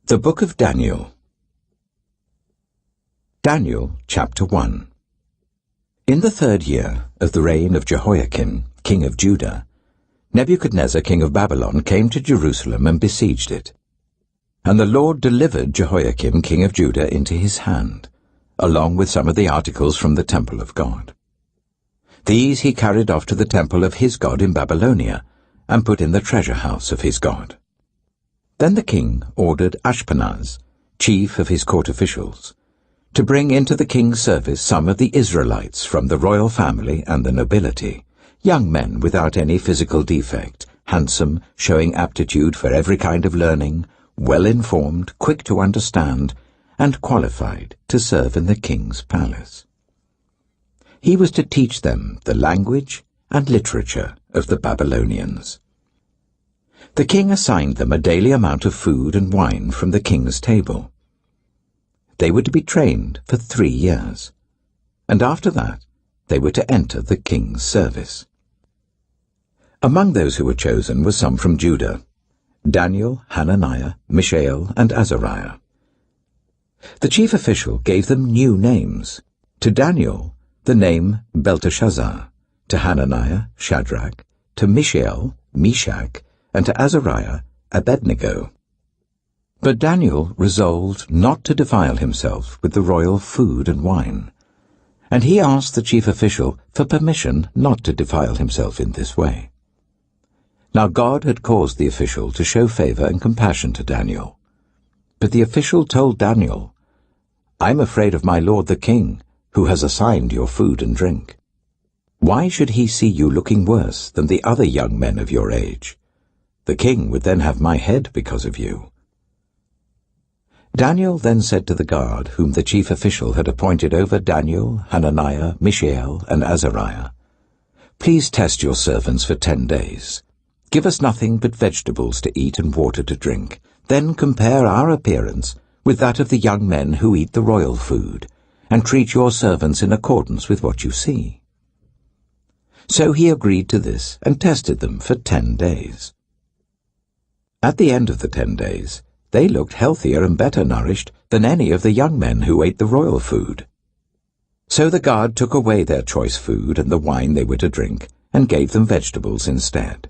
The Book of Daniel. Daniel, chapter 1. In the 3rd year of the reign of Jehoiakim, king of Judah, Nebuchadnezzar, king of Babylon, came to Jerusalem and besieged it. And the Lord delivered Jehoiakim, king of Judah, into his hand, along with some of the articles from the temple of God. These he carried off to the temple of his God in Babylonia, and put in the treasure house of his God. Then the king ordered Ashpenaz, chief of his court officials, to bring into the king's service some of the Israelites from the royal family and the nobility, young men without any physical defect, handsome, showing aptitude for every kind of learning, well-informed, quick to understand, and qualified to serve in the king's palace. He was to teach them the language and literature of the Babylonians. The king assigned them a daily amount of food and wine from the king's table. They were to be trained for 3 years, and after that they were to enter the king's service. Among those who were chosen were some from Judah: Daniel, Hananiah, Mishael, and Azariah. The chief official gave them new names. To Daniel, the name Belteshazzar; to Hananiah, Shadrach; to Mishael, Meshach; and to Azariah, Abednego. But Daniel resolved not to defile himself with the royal food and wine, and he asked the chief official for permission not to defile himself in this way. Now God had caused the official to show favor and compassion to Daniel. But the official told Daniel, "I'm afraid of my lord the king, who has assigned your food and drink. Why should he see you looking worse than the other young men of your age? The king would then have my head because of you." Daniel then said to the guard, whom the chief official had appointed over Daniel, Hananiah, Mishael, and Azariah, "Please test your servants for 10 days. Give us nothing but vegetables to eat and water to drink. Then compare our appearance with that of the young men who eat the royal food, and treat your servants in accordance with what you see." So he agreed to this and tested them for 10 days. At the end of the 10 days, they looked healthier and better nourished than any of the young men who ate the royal food. So the guard took away their choice food and the wine they were to drink, and gave them vegetables instead.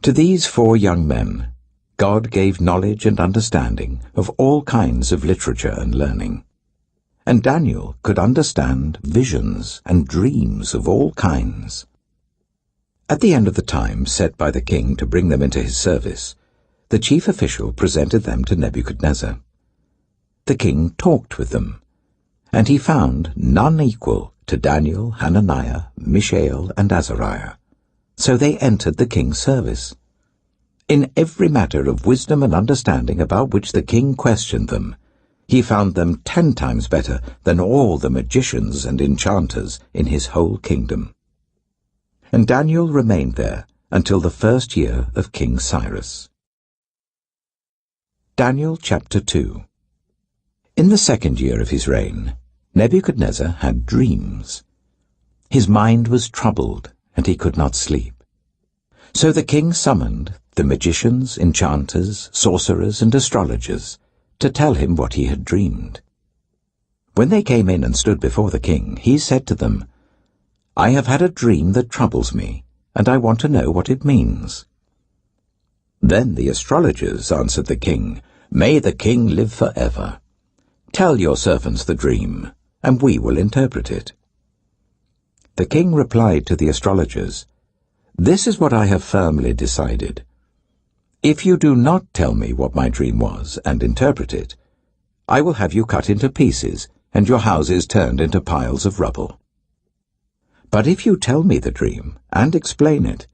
To these 4 young men, God gave knowledge and understanding of all kinds of literature and learning. And Daniel could understand visions and dreams of all kinds. At the end of the time set by the king to bring them into his service, the chief official presented them to Nebuchadnezzar. The king talked with them, and he found none equal to Daniel, Hananiah, Mishael, and Azariah. So they entered the king's service. In every matter of wisdom and understanding about which the king questioned them, he found them 10 times better than all the magicians and enchanters in his whole kingdom. And Daniel remained there until the 1st year of King Cyrus. Daniel chapter 2. In the 2nd year of his reign, Nebuchadnezzar had dreams. His mind was troubled, and he could not sleep. So the king summoned the magicians, enchanters, sorcerers, and astrologers to tell him what he had dreamed. When they came in and stood before the king, he said to them, "I have had a dream that troubles me, and I want to know what it means." Then the astrologers answered the king, "May the king live forever. Tell your servants the dream, and we will interpret it." The king replied to the astrologers, "This is what I have firmly decided. If you do not tell me what my dream was and interpret it, I will have you cut into pieces and your houses turned into piles of rubble. But if you tell me the dream and explain it,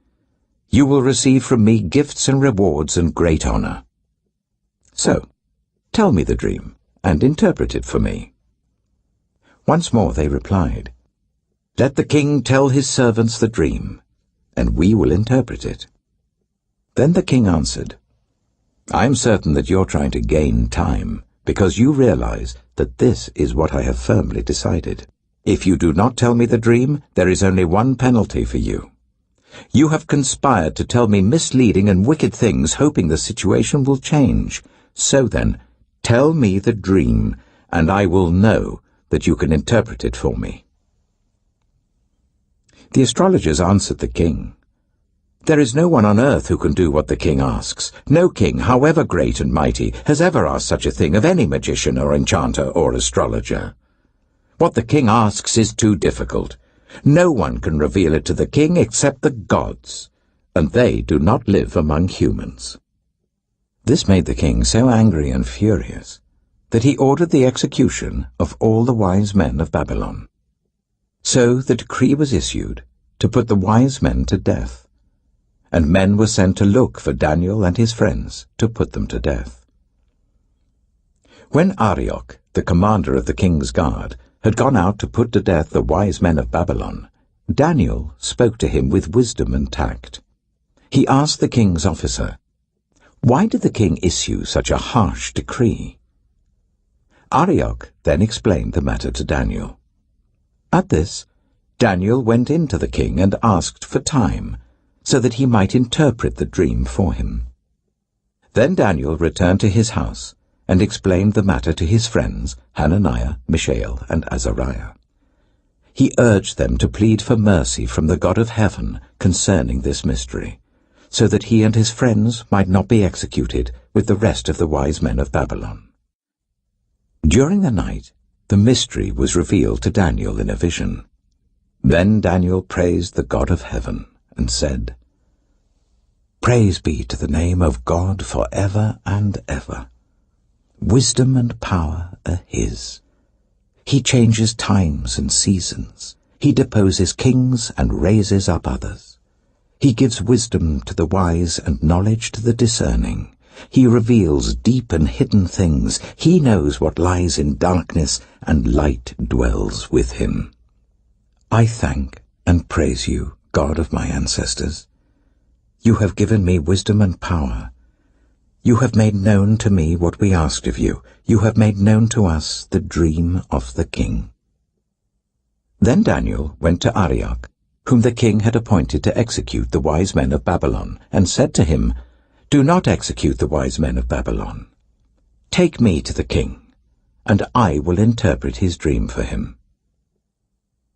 you will receive from me gifts and rewards and great honor. So, tell me the dream and interpret it for me." Once more they replied, "Let the king tell his servants the dream, and we will interpret it." Then the king answered, "I am certain that you're trying to gain time, because you realize that this is what I have firmly decided. If you do not tell me the dream, there is only one penalty for you. You have conspired to tell me misleading and wicked things, hoping the situation will change. So then, tell me the dream, and I will know that you can interpret it for me." The astrologers answered the king, "There is no one on earth who can do what the king asks. No king, however great and mighty, has ever asked such a thing of any magician or enchanter or astrologer. What the king asks is too difficult. No one can reveal it to the king except the gods, and they do not live among humans." This made the king so angry and furious that he ordered the execution of all the wise men of Babylon. So the decree was issued to put the wise men to death, and men were sent to look for Daniel and his friends to put them to death. When Arioch, the commander of the king's guard, had gone out to put to death the wise men of Babylon, Daniel spoke to him with wisdom and tact. He asked the king's officer, "Why did the king issue such a harsh decree?" Arioch then explained the matter to Daniel. At this, Daniel went in to the king and asked for time, so that he might interpret the dream for him. Then Daniel returned to his house and explained the matter to his friends Hananiah, Mishael, and Azariah. He urged them to plead for mercy from the God of heaven concerning this mystery, so that he and his friends might not be executed with the rest of the wise men of Babylon. During the night, the mystery was revealed to Daniel in a vision. Then Daniel praised the God of heaven and said, "Praise be to the name of God for ever and ever. Wisdom and power are his. He changes times and seasons. He deposes kings and raises up others. He gives wisdom to the wise and knowledge to the discerning. He reveals deep and hidden things. He knows what lies in darkness, and light dwells with him. I thank and praise you, God of my ancestors. You have given me wisdom and power. You have made known to me what we asked of you. You have made known to us the dream of the king." Then Daniel went to Arioch, whom the king had appointed to execute the wise men of Babylon, and said to him, "Do not execute the wise men of Babylon. Take me to the king, and I will interpret his dream for him."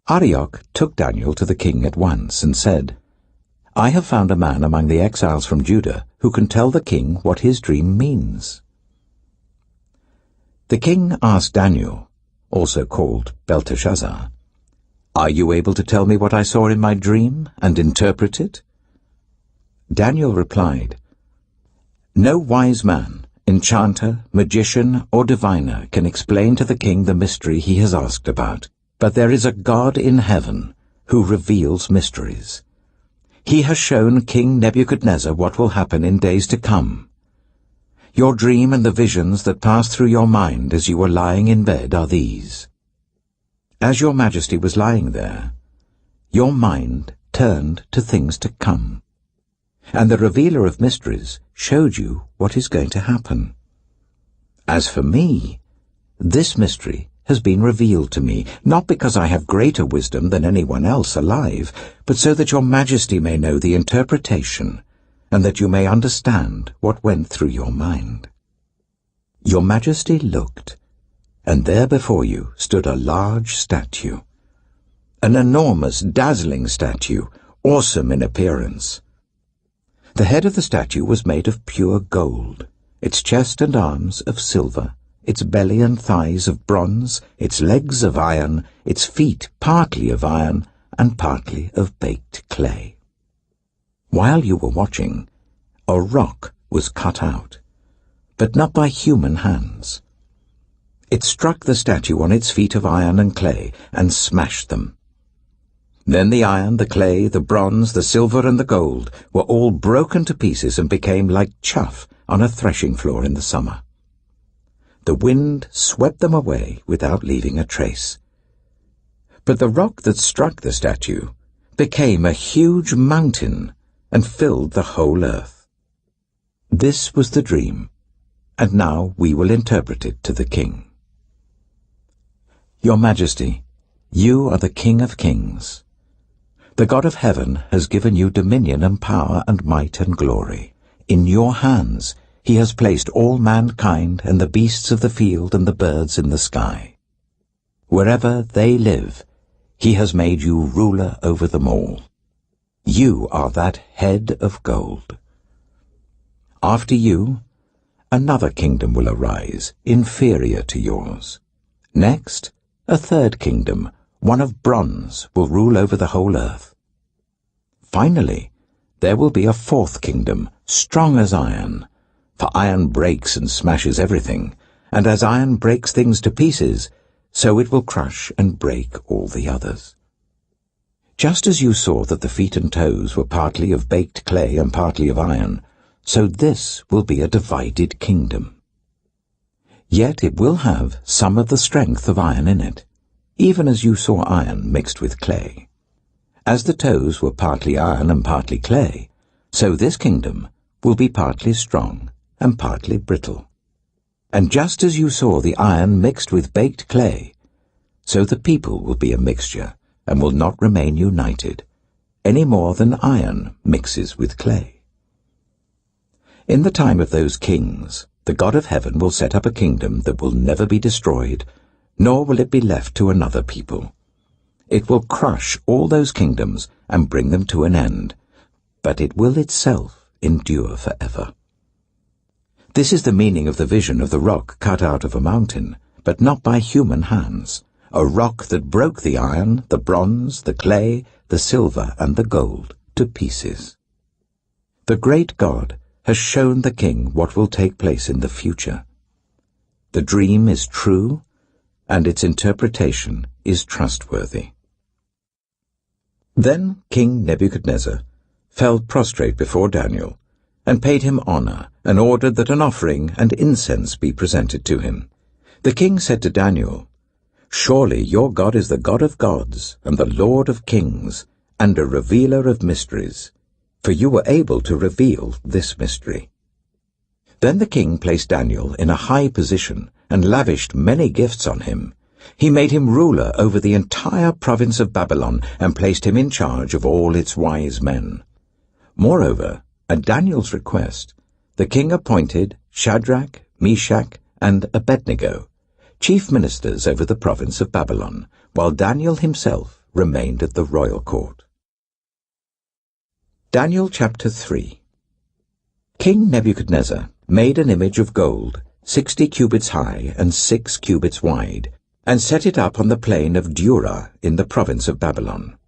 Arioch took Daniel to the king at once and said, "I have found a man among the exiles from Judah who can tell the king what his dream means." The king asked Daniel, also called Belteshazzar, "Are you able to tell me what I saw in my dream and interpret it?" Daniel replied, "No wise man, enchanter, magician, or diviner can explain to the king the mystery he has asked about, but there is a God in heaven who reveals mysteries. He has shown King Nebuchadnezzar what will happen in days to come. Your dream and the visions that passed through your mind as you were lying in bed are these. As your majesty was lying there, your mind turned to things to come, and the revealer of mysteries showed you what is going to happen. As for me, this mystery has been revealed to me, not because I have greater wisdom than anyone else alive, but so that your majesty may know the interpretation, and that you may understand what went through your mind." Your majesty looked, and there before you stood a large statue, an enormous, dazzling statue, awesome in appearance. The head of the statue was made of pure gold, its chest and arms of silver, its belly and thighs of bronze, its legs of iron, its feet partly of iron and partly of baked clay. While you were watching, a rock was cut out, but not by human hands. It struck the statue on its feet of iron and clay and smashed them. Then the iron, the clay, the bronze, the silver, and the gold were all broken to pieces and became like chaff on a threshing floor in the summer. The wind swept them away without leaving a trace. But the rock that struck the statue became a huge mountain and filled the whole earth. This was the dream, and now we will interpret it to the king. Your Majesty, you are the King of Kings. The God of heaven has given you dominion and power and might and glory. In your hands he has placed all mankind and the beasts of the field and the birds in the sky. Wherever they live, he has made you ruler over them all. You are that head of gold. After you, another kingdom will arise, inferior to yours. Next, a third kingdom, one of bronze, will rule over the whole earth. Finally, there will be a fourth kingdom, strong as iron, for iron breaks and smashes everything, and as iron breaks things to pieces, so it will crush and break all the others. Just as you saw that the feet and toes were partly of baked clay and partly of iron, so this will be a divided kingdom. Yet it will have some of the strength of iron in it, even as you saw iron mixed with clay. As the toes were partly iron and partly clay, so this kingdom will be partly strong and partly brittle. And just as you saw the iron mixed with baked clay, so the people will be a mixture and will not remain united, any more than iron mixes with clay. In the time of those kings, the God of heaven will set up a kingdom that will never be destroyed, nor will it be left to another people. It will crush all those kingdoms and bring them to an end, but it will itself endure forever. This is the meaning of the vision of the rock cut out of a mountain, but not by human hands, a rock that broke the iron, the bronze, the clay, the silver, and the gold to pieces. The great God has shown the king what will take place in the future. The dream is true, and its interpretation is trustworthy. Then King Nebuchadnezzar fell prostrate before Daniel, and paid him honor, and ordered that an offering and incense be presented to him. The king said to Daniel, "Surely your God is the God of gods, and the Lord of kings, and a revealer of mysteries, for you were able to reveal this mystery." Then the king placed Daniel in a high position, and lavished many gifts on him. He made him ruler over the entire province of Babylon, and placed him in charge of all its wise men. Moreover, at Daniel's request, the king appointed Shadrach, Meshach, and Abednego, chief ministers over the province of Babylon, while Daniel himself remained at the royal court. Daniel chapter 3. King Nebuchadnezzar made an image of gold, 60 cubits high and 6 cubits wide, and set it up on the plain of Dura in the province of Babylon.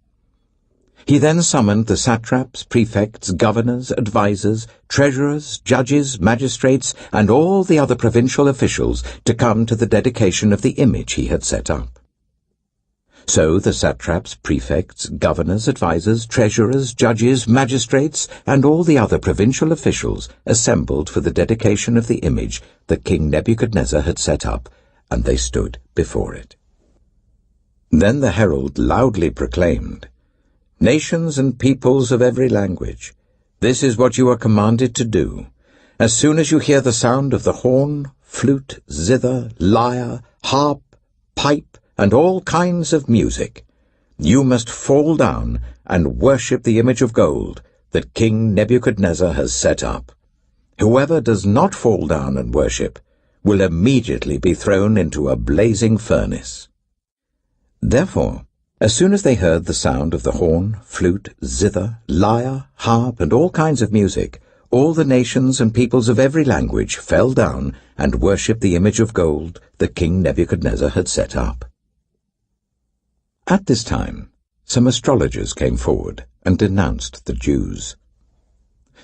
He then summoned the satraps, prefects, governors, advisers, treasurers, judges, magistrates, and all the other provincial officials to come to the dedication of the image he had set up. So the satraps, prefects, governors, advisers, treasurers, judges, magistrates, and all the other provincial officials assembled for the dedication of the image that King Nebuchadnezzar had set up, and they stood before it. Then the herald loudly proclaimed, "Nations and peoples of every language, this is what you are commanded to do. As soon as you hear the sound of the horn, flute, zither, lyre, harp, pipe, and all kinds of music, you must fall down and worship the image of gold that King Nebuchadnezzar has set up. Whoever does not fall down and worship will immediately be thrown into a blazing furnace." Therefore, as soon as they heard the sound of the horn, flute, zither, lyre, harp, and all kinds of music, all the nations and peoples of every language fell down and worshipped the image of gold that King Nebuchadnezzar had set up. At this time, some astrologers came forward and denounced the Jews.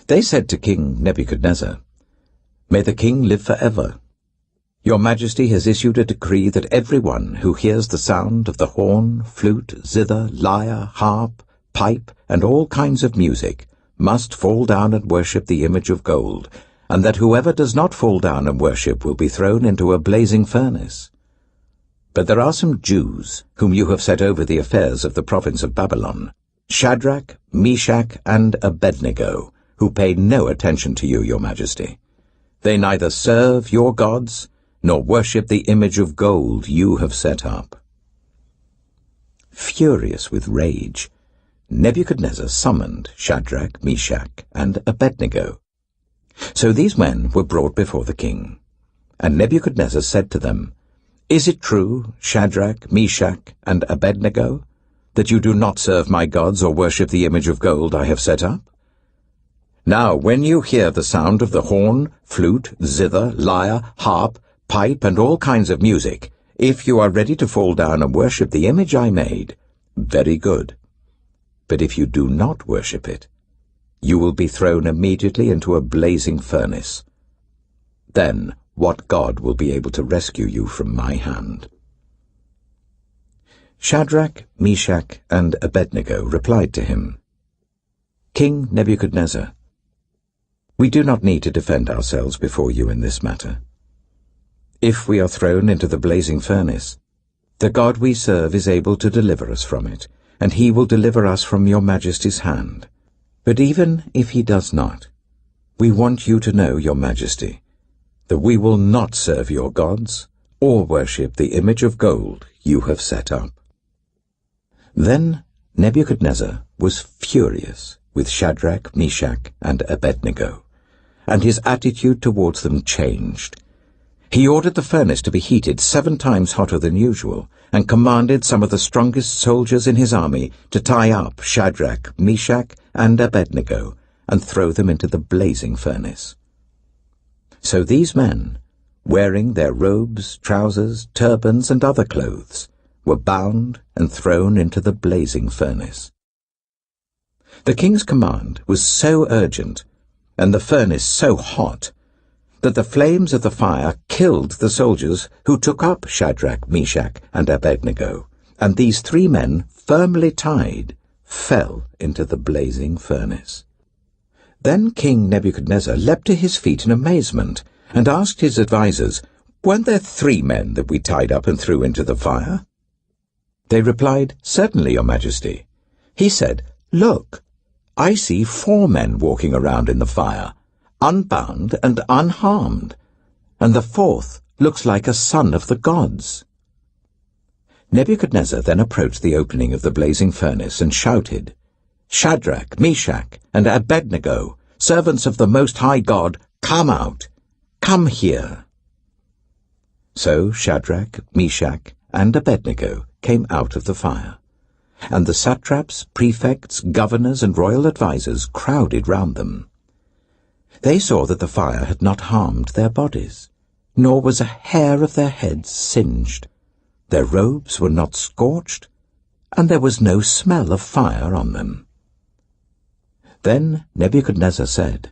They said to King Nebuchadnezzar, "May the king live forever. Your Majesty has issued a decree that everyone who hears the sound of the horn, flute, zither, lyre, harp, pipe, and all kinds of music must fall down and worship the image of gold, and that whoever does not fall down and worship will be thrown into a blazing furnace. But there are some Jews whom you have set over the affairs of the province of Babylon, Shadrach, Meshach, and Abednego, who pay no attention to you, your Majesty. They neither serve your gods nor worship the image of gold you have set up." Furious with rage, Nebuchadnezzar summoned Shadrach, Meshach, and Abednego. So these men were brought before the king. And Nebuchadnezzar said to them, "Is it true, Shadrach, Meshach, and Abednego, that you do not serve my gods or worship the image of gold I have set up? Now, when you hear the sound of the horn, flute, zither, lyre, harp, pipe, and all kinds of music, if you are ready to fall down and worship the image I made, very good. But if you do not worship it, you will be thrown immediately into a blazing furnace. Then what God will be able to rescue you from my hand?" Shadrach, Meshach, and Abednego replied to him, "King Nebuchadnezzar, we do not need to defend ourselves before you in this matter. If we are thrown into the blazing furnace, the God we serve is able to deliver us from it, and he will deliver us from your majesty's hand. But even if he does not, we want you to know, your majesty, that we will not serve your gods or worship the image of gold you have set up." Then Nebuchadnezzar was furious with Shadrach, Meshach, and Abednego, and his attitude towards them changed. He ordered the furnace to be heated 7 times hotter than usual, and commanded some of the strongest soldiers in his army to tie up Shadrach, Meshach, and Abednego, and throw them into the blazing furnace. So these men, wearing their robes, trousers, turbans, and other clothes, were bound and thrown into the blazing furnace. The king's command was so urgent, and the furnace so hot, that the flames of the fire killed the soldiers who took up Shadrach, Meshach, and Abednego, and these 3 men, firmly tied, fell into the blazing furnace. Then King Nebuchadnezzar leapt to his feet in amazement, and asked his advisers, "Weren't there 3 men that we tied up and threw into the fire?" They replied, "Certainly, your majesty." He said, "Look, I see 4 men walking around in the fire, unbound and unharmed, and the 4th looks like a son of the gods." Nebuchadnezzar then approached the opening of the blazing furnace and shouted, "Shadrach, Meshach, and Abednego, servants of the Most High God, come out! Come here!" So Shadrach, Meshach, and Abednego came out of the fire, and the satraps, prefects, governors, and royal advisers crowded round them. They saw that the fire had not harmed their bodies, nor was a hair of their heads singed. Their robes were not scorched, and there was no smell of fire on them. Then Nebuchadnezzar said,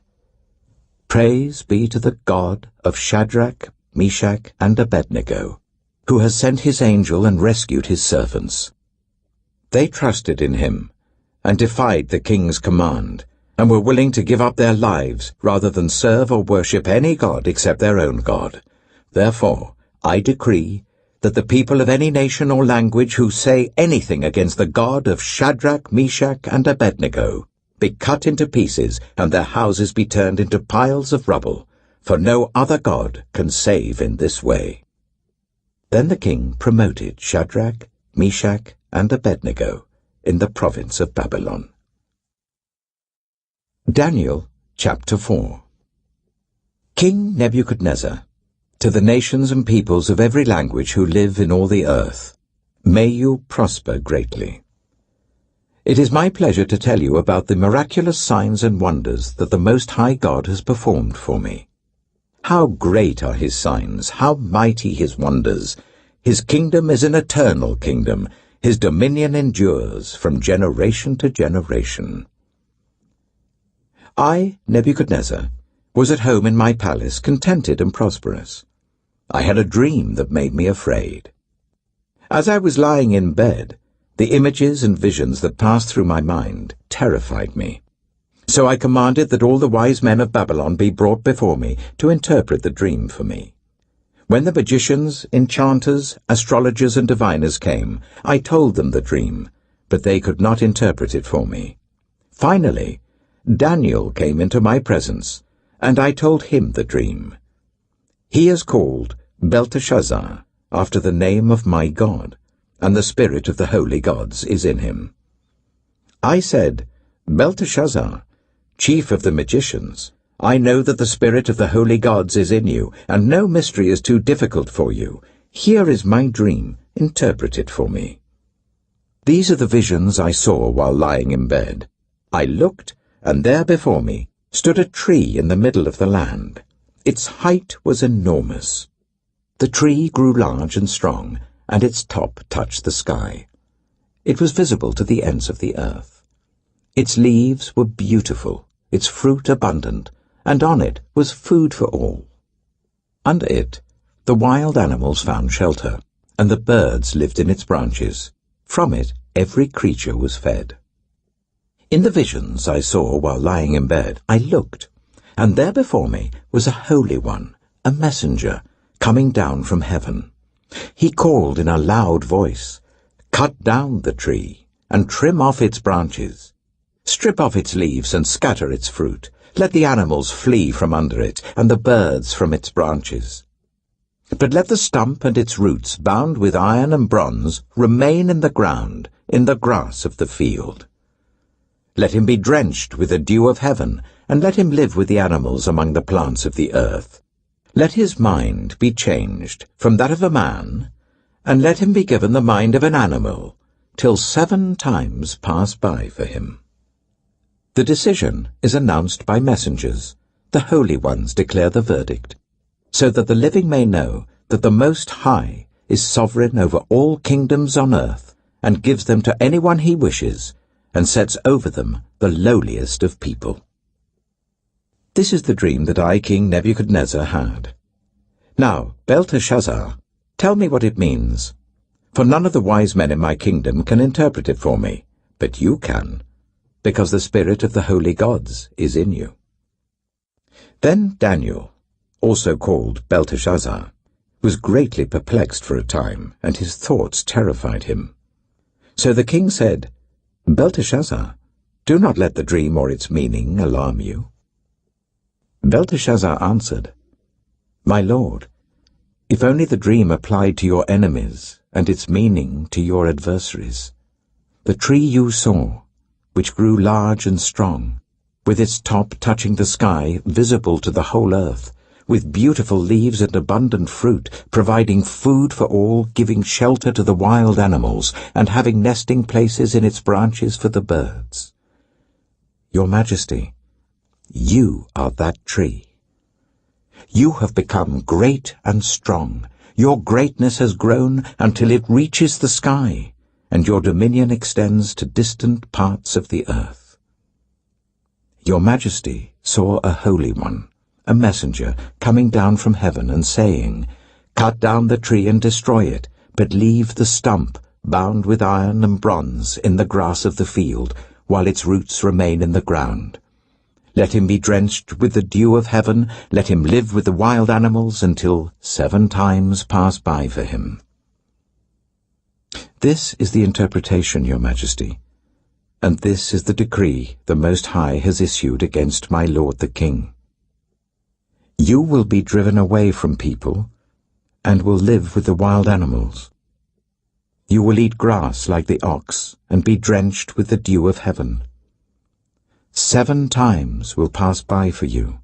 "Praise be to the God of Shadrach, Meshach, and Abednego, who has sent his angel and rescued his servants. They trusted in him and defied the king's command, and were willing to give up their lives rather than serve or worship any god except their own God. Therefore, I decree that the people of any nation or language who say anything against the God of Shadrach, Meshach, and Abednego be cut into pieces, and their houses be turned into piles of rubble, for no other God can save in this way." Then the king promoted Shadrach, Meshach, and Abednego in the province of Babylon. Daniel chapter 4. King Nebuchadnezzar, to the nations and peoples of every language who live in all the earth, may you prosper greatly. It is my pleasure to tell you about the miraculous signs and wonders that the Most High God has performed for me. How great are his signs, how mighty his wonders! His kingdom is an eternal kingdom. His dominion endures from generation to generation. I, Nebuchadnezzar, was at home in my palace, contented and prosperous. I had a dream that made me afraid. As I was lying in bed, the images and visions that passed through my mind terrified me. So I commanded that all the wise men of Babylon be brought before me to interpret the dream for me. When the magicians, enchanters, astrologers, and diviners came, I told them the dream, but they could not interpret it for me. Finally, Daniel came into my presence, and I told him the dream. He is called Belteshazzar, after the name of my God, and the spirit of the holy gods is in him. I said, Belteshazzar, chief of the magicians, I know that the spirit of the holy gods is in you, and no mystery is too difficult for you. Here is my dream. Interpret it for me. These are the visions I saw while lying in bed. I looked, and there before me stood a tree in the middle of the land. Its height was enormous. The tree grew large and strong, and its top touched the sky. It was visible to the ends of the earth. Its leaves were beautiful, its fruit abundant, and on it was food for all. Under it, the wild animals found shelter, and the birds lived in its branches. From it, every creature was fed. In the visions I saw while lying in bed, I looked, and there before me was a Holy One, a messenger, coming down from heaven. He called in a loud voice, "Cut down the tree, and trim off its branches. Strip off its leaves and scatter its fruit. Let the animals flee from under it, and the birds from its branches. But let the stump and its roots, bound with iron and bronze, remain in the ground, in the grass of the field. Let him be drenched with the dew of heaven, and let him live with the animals among the plants of the earth. Let his mind be changed from that of a man, and let him be given the mind of an animal, till 7 times pass by for him." The decision is announced by messengers. The holy ones declare the verdict, so that the living may know that the Most High is sovereign over all kingdoms on earth, and gives them to anyone he wishes, and sets over them the lowliest of people. This is the dream that I, King Nebuchadnezzar, had. Now, Belteshazzar, tell me what it means, for none of the wise men in my kingdom can interpret it for me, but you can, because the spirit of the holy gods is in you. Then Daniel, also called Belteshazzar, was greatly perplexed for a time, and his thoughts terrified him. So the king said, "Belteshazzar, do not let the dream or its meaning alarm you." Belteshazzar answered, "My lord, if only the dream applied to your enemies and its meaning to your adversaries. The tree you saw, which grew large and strong, with its top touching the sky, visible to the whole earth, with beautiful leaves and abundant fruit, providing food for all, giving shelter to the wild animals, and having nesting places in its branches for the birds. Your Majesty, you are that tree. You have become great and strong. Your greatness has grown until it reaches the sky, and your dominion extends to distant parts of the earth. Your Majesty saw a Holy One, a messenger, coming down from heaven and saying, "Cut down the tree and destroy it, but leave the stump, bound with iron and bronze, in the grass of the field, while its roots remain in the ground. Let him be drenched with the dew of heaven, let him live with the wild animals until 7 times pass by for him." This is the interpretation, Your Majesty, and this is the decree the Most High has issued against my lord the king. You will be driven away from people, and will live with the wild animals. You will eat grass like the ox, and be drenched with the dew of heaven. 7 times will pass by for you,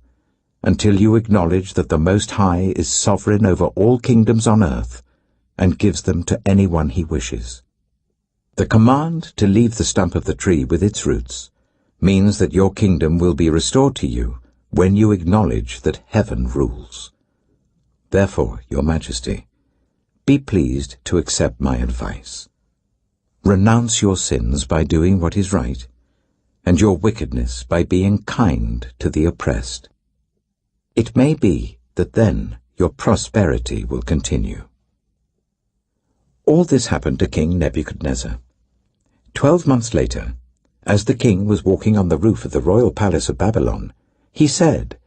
until you acknowledge that the Most High is sovereign over all kingdoms on earth, and gives them to anyone he wishes. The command to leave the stump of the tree with its roots means that your kingdom will be restored to you when you acknowledge that heaven rules. Therefore, Your Majesty, be pleased to accept my advice. Renounce your sins by doing what is right, and your wickedness by being kind to the oppressed. It may be that then your prosperity will continue. All this happened to King Nebuchadnezzar. 12 months later, as the king was walking on the roof of the royal palace of Babylon, he said,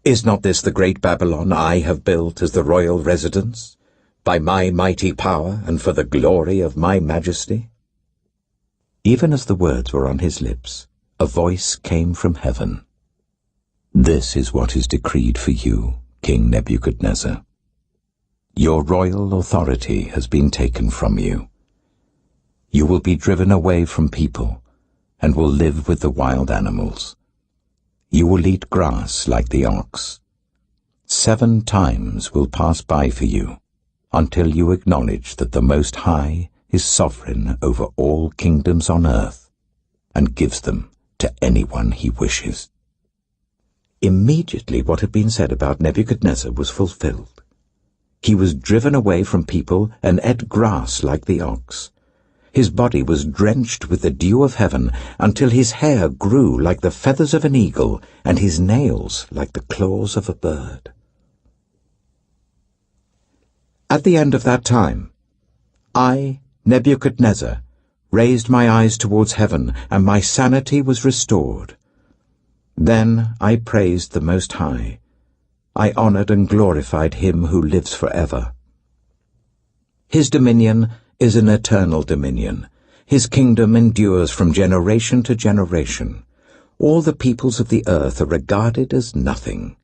"Is not this the great Babylon I have built as the royal residence, by my mighty power and for the glory of my majesty?" Even as the words were on his lips, a voice came from heaven. "This is what is decreed for you, King Nebuchadnezzar. Your royal authority has been taken from you. You will be driven away from people, and will live with the wild animals. You will eat grass like the ox. 7 times will pass by for you, until you acknowledge that the Most High is sovereign over all kingdoms on earth, and gives them to anyone he wishes." Immediately what had been said about Nebuchadnezzar was fulfilled. He was driven away from people and ate grass like the ox. His body was drenched with the dew of heaven until his hair grew like the feathers of an eagle and his nails like the claws of a bird. At the end of that time, I, Nebuchadnezzar, raised my eyes towards heaven, and my sanity was restored. Then I praised the Most High. I honored and glorified him who lives forever. His dominion is an eternal dominion. His kingdom endures from generation to generation. All the peoples of the earth are regarded as nothing.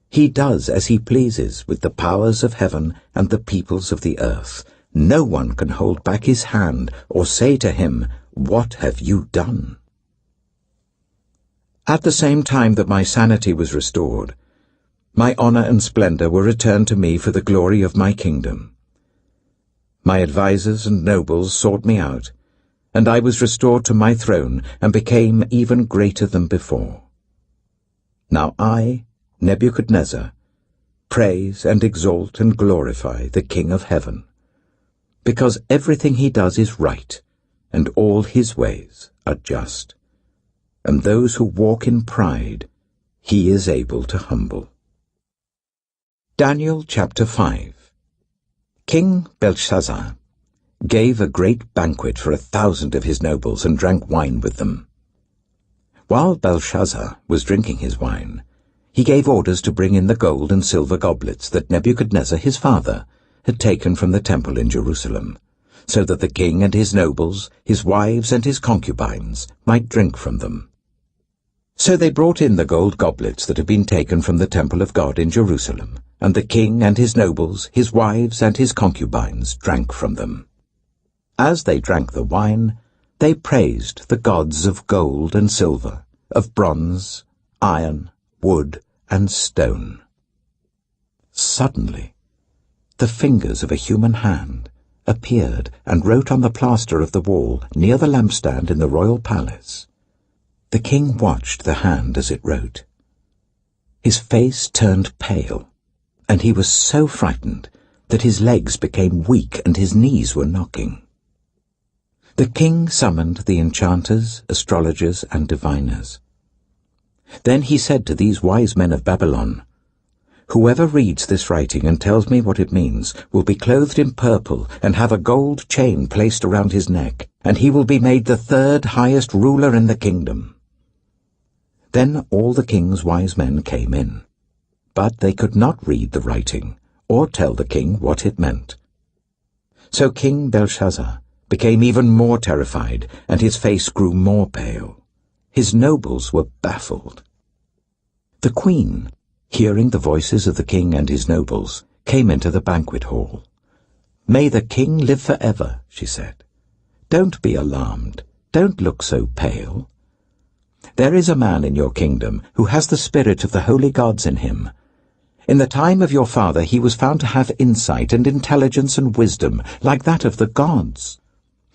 He does as he pleases with the powers of heaven and the peoples of the earth. No one can hold back his hand or say to him, "What have you done?" At the same time that my sanity was restored, my honor and splendor were returned to me for the glory of my kingdom. My advisers and nobles sought me out, and I was restored to my throne and became even greater than before. Now I, Nebuchadnezzar, praise and exalt and glorify the King of heaven, because everything he does is right, and all his ways are just, and those who walk in pride he is able to humble. Daniel chapter 5. King Belshazzar gave a great banquet for 1,000 of his nobles and drank wine with them. While Belshazzar was drinking his wine, he gave orders to bring in the gold and silver goblets that Nebuchadnezzar his father had taken from the temple in Jerusalem, so that the king and his nobles, his wives and his concubines might drink from them. So they brought in the gold goblets that had been taken from the temple of God in Jerusalem, and the king and his nobles, his wives and his concubines drank from them. As they drank the wine, they praised the gods of gold and silver, of bronze, iron, wood, and stone. Suddenly, the fingers of a human hand appeared and wrote on the plaster of the wall near the lampstand in the royal palace. The king watched the hand as it wrote. His face turned pale, and he was so frightened that his legs became weak and his knees were knocking. The king summoned the enchanters, astrologers, and diviners. Then he said to these wise men of Babylon, "Whoever reads this writing and tells me what it means will be clothed in purple and have a gold chain placed around his neck, and he will be made the 3rd highest ruler in the kingdom." Then all the king's wise men came in, but they could not read the writing or tell the king what it meant. So King Belshazzar became even more terrified, and his face grew more pale. His nobles were baffled. The queen, hearing the voices of the king and his nobles, came into the banquet hall. "May the king live forever," she said. "Don't be alarmed. Don't look so pale. There is a man in your kingdom who has the spirit of the holy gods in him. In the time of your father he was found to have insight and intelligence and wisdom like that of the gods.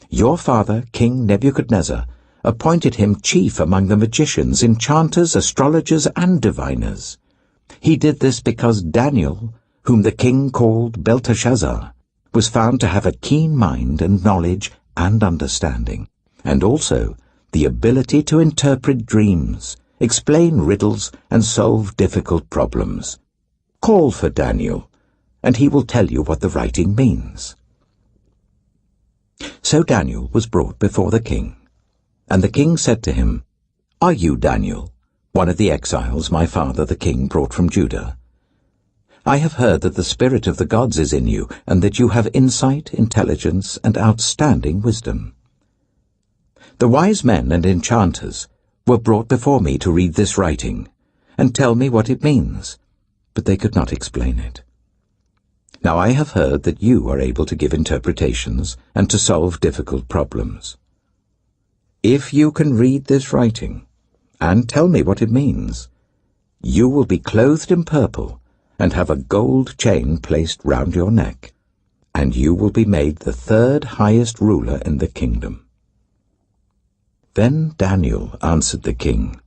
Your father, King Nebuchadnezzar, appointed him chief among the magicians, enchanters, astrologers, and diviners. He did this because Daniel, whom the king called Belteshazzar, was found to have a keen mind and knowledge and understanding, and also the ability to interpret dreams, explain riddles, and solve difficult problems. Call for Daniel, and he will tell you what the writing means." So Daniel was brought before the king, and the king said to him, "Are you Daniel, one of the exiles my father the king brought from Judah? I have heard that the spirit of the gods is in you, and that you have insight, intelligence, and outstanding wisdom. The wise men and enchanters were brought before me to read this writing and tell me what it means, but they could not explain it. Now I have heard that you are able to give interpretations and to solve difficult problems. If you can read this writing, and tell me what it means, you will be clothed in purple, and have a gold chain placed round your neck, and you will be made the third highest ruler in the kingdom." Then Daniel answered the king,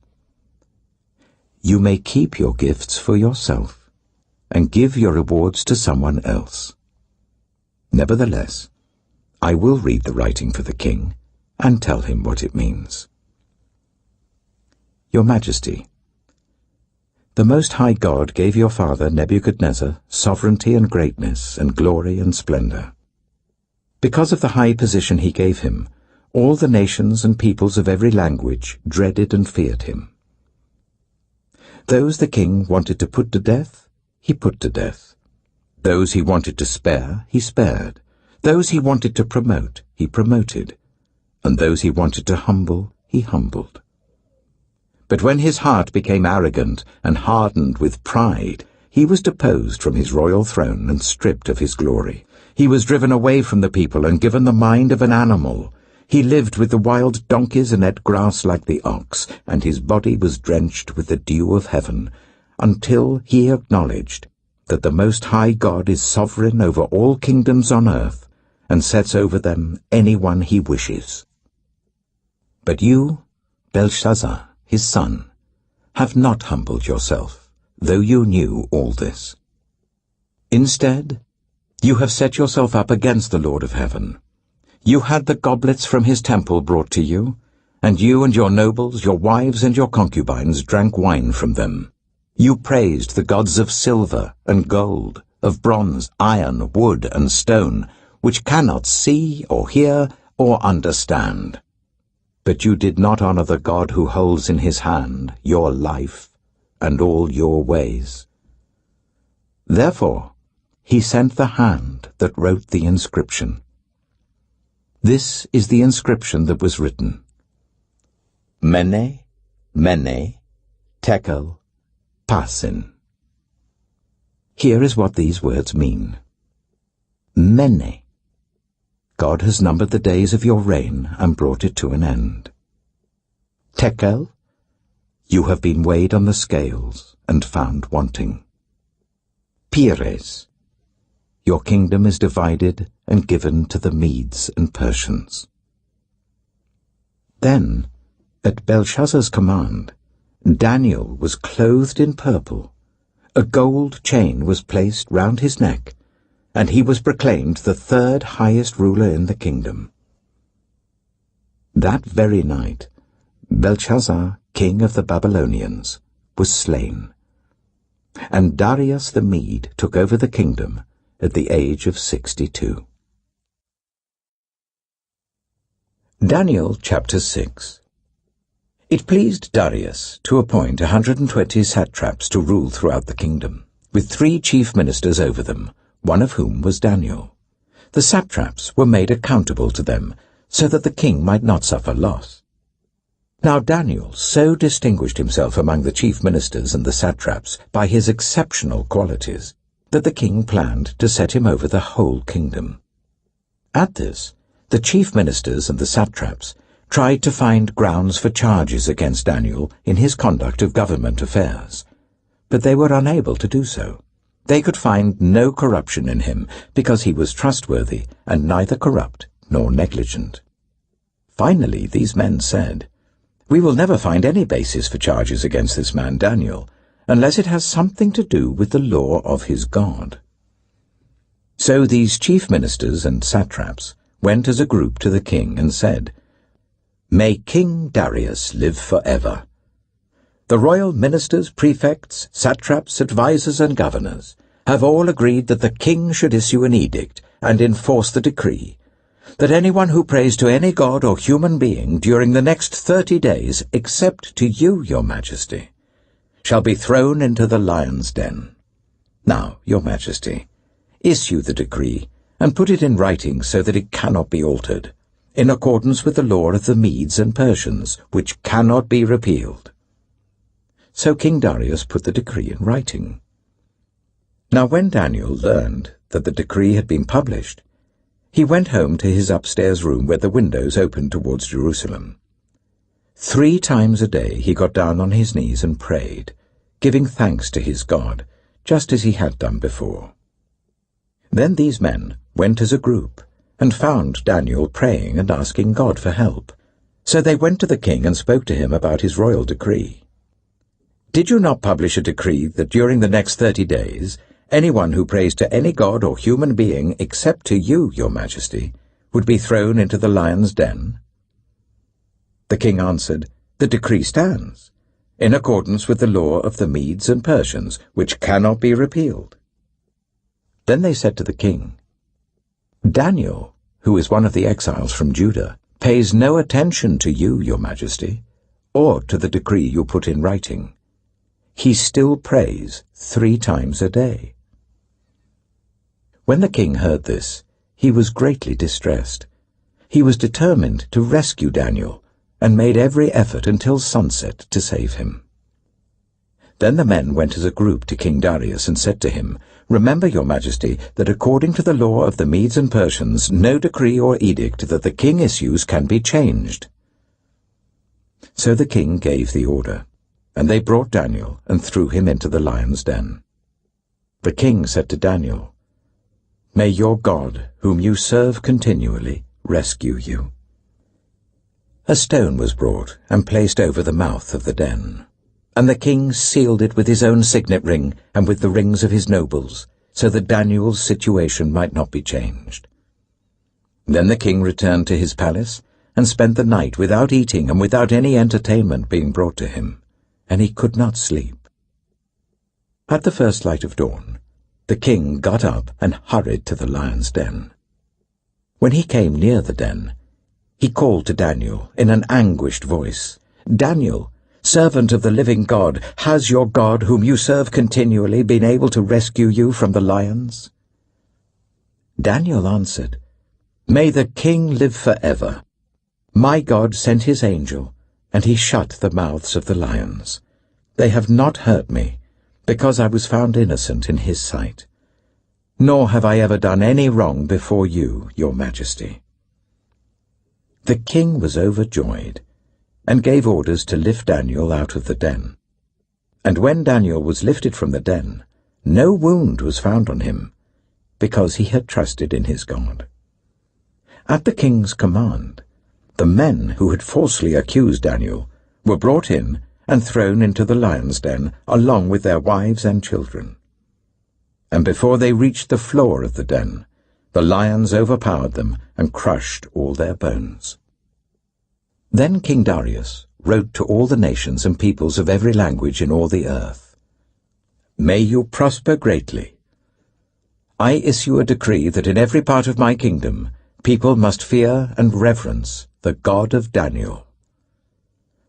"You may keep your gifts for yourself, and give your rewards to someone else. Nevertheless, I will read the writing for the king, and tell him what it means. Your Majesty, the Most High God gave your father Nebuchadnezzar sovereignty and greatness and glory and splendor. Because of the high position he gave him, all the nations and peoples of every language dreaded and feared him. Those the king wanted to put to death, he put to death. Those he wanted to spare, he spared. Those he wanted to promote, he promoted. And those he wanted to humble, he humbled. But when his heart became arrogant and hardened with pride, he was deposed from his royal throne and stripped of his glory. He was driven away from the people and given the mind of an animal. He lived with the wild donkeys and ate grass like the ox, and his body was drenched with the dew of heaven, until he acknowledged that the Most High God is sovereign over all kingdoms on earth, and sets over them anyone he wishes. But you, Belshazzar, his son, have not humbled yourself, though you knew all this. Instead, you have set yourself up against the Lord of heaven. You had the goblets from his temple brought to you, and you and your nobles, your wives and your concubines drank wine from them. You praised the gods of silver and gold, of bronze, iron, wood, and stone, which cannot see or hear or understand. But you did not honor the God who holds in his hand your life and all your ways. Therefore, he sent the hand that wrote the inscription. This is the inscription that was written: Mene, Mene, Tekel, Parsin. Here is what these words mean. Mene. God has numbered the days of your reign and brought it to an end. Tekel, you have been weighed on the scales and found wanting. Pires, your kingdom is divided and given to the Medes and Persians. Then, at Belshazzar's command, Daniel was clothed in purple, a gold chain was placed round his neck, and he was proclaimed the third highest ruler in the kingdom. That very night, Belshazzar, king of the Babylonians, was slain, and Darius the Mede took over the kingdom at the age of 62. Daniel chapter 6. It pleased Darius to appoint 120 satraps to rule throughout the kingdom, with 3 chief ministers over them, one of whom was Daniel. The satraps were made accountable to them, so that the king might not suffer loss. Now Daniel so distinguished himself among the chief ministers and the satraps by his exceptional qualities, that the king planned to set him over the whole kingdom. At this, the chief ministers and the satraps tried to find grounds for charges against Daniel in his conduct of government affairs, but they were unable to do so. They could find no corruption in him, because he was trustworthy and neither corrupt nor negligent. Finally, these men said, "We will never find any basis for charges against this man Daniel, unless it has something to do with the law of his God." So these chief ministers and satraps went as a group to the king and said, "May King Darius live forever. The royal ministers, prefects, satraps, advisers, and governors have all agreed that the king should issue an edict and enforce the decree that anyone who prays to any god or human being during the next 30 days, except to you, your majesty, shall be thrown into the lion's den. Now, your majesty, issue the decree and put it in writing so that it cannot be altered, in accordance with the law of the Medes and Persians, which cannot be repealed." So King Darius put the decree in writing. Now when Daniel learned that the decree had been published, he went home to his upstairs room where the windows opened towards Jerusalem. 3 times a day he got down on his knees and prayed, giving thanks to his God, just as he had done before. Then these men went as a group and found Daniel praying and asking God for help. So they went to the king and spoke to him about his royal decree. "Did you not publish a decree that during the next 30 days, anyone who prays to any god or human being except to you, your majesty, would be thrown into the lion's den?" The king answered, "The decree stands, in accordance with the law of the Medes and Persians, which cannot be repealed." Then they said to the king, "Daniel, who is one of the exiles from Judah, pays no attention to you, your majesty, or to the decree you put in writing. He still prays 3 times a day." When the king heard this, he was greatly distressed. He was determined to rescue Daniel and made every effort until sunset to save him. Then the men went as a group to King Darius and said to him, "Remember, your majesty, that according to the law of the Medes and Persians, no decree or edict that the king issues can be changed." So the king gave the order, and they brought Daniel and threw him into the lion's den. The king said to Daniel, "May your God, whom you serve continually, rescue you." A stone was brought and placed over the mouth of the den, and the king sealed it with his own signet ring and with the rings of his nobles, so that Daniel's situation might not be changed. Then the king returned to his palace and spent the night without eating and without any entertainment being brought to him, and he could not sleep. At the first light of dawn, the king got up and hurried to the lion's den. When he came near the den, he called to Daniel in an anguished voice, "Daniel, servant of the living God, has your God, whom you serve continually, been able to rescue you from the lions?" Daniel answered, "May the king live forever. My God sent his angel, and he shut the mouths of the lions. They have not hurt me, because I was found innocent in his sight. Nor have I ever done any wrong before you, your majesty." The king was overjoyed, and gave orders to lift Daniel out of the den. And when Daniel was lifted from the den, no wound was found on him, because he had trusted in his God. At the king's command, the men who had falsely accused Daniel were brought in and thrown into the lion's den, along with their wives and children. And before they reached the floor of the den, the lions overpowered them and crushed all their bones. Then King Darius wrote to all the nations and peoples of every language in all the earth, "May you prosper greatly. I issue a decree that in every part of my kingdom people must fear and reverence the God of Daniel.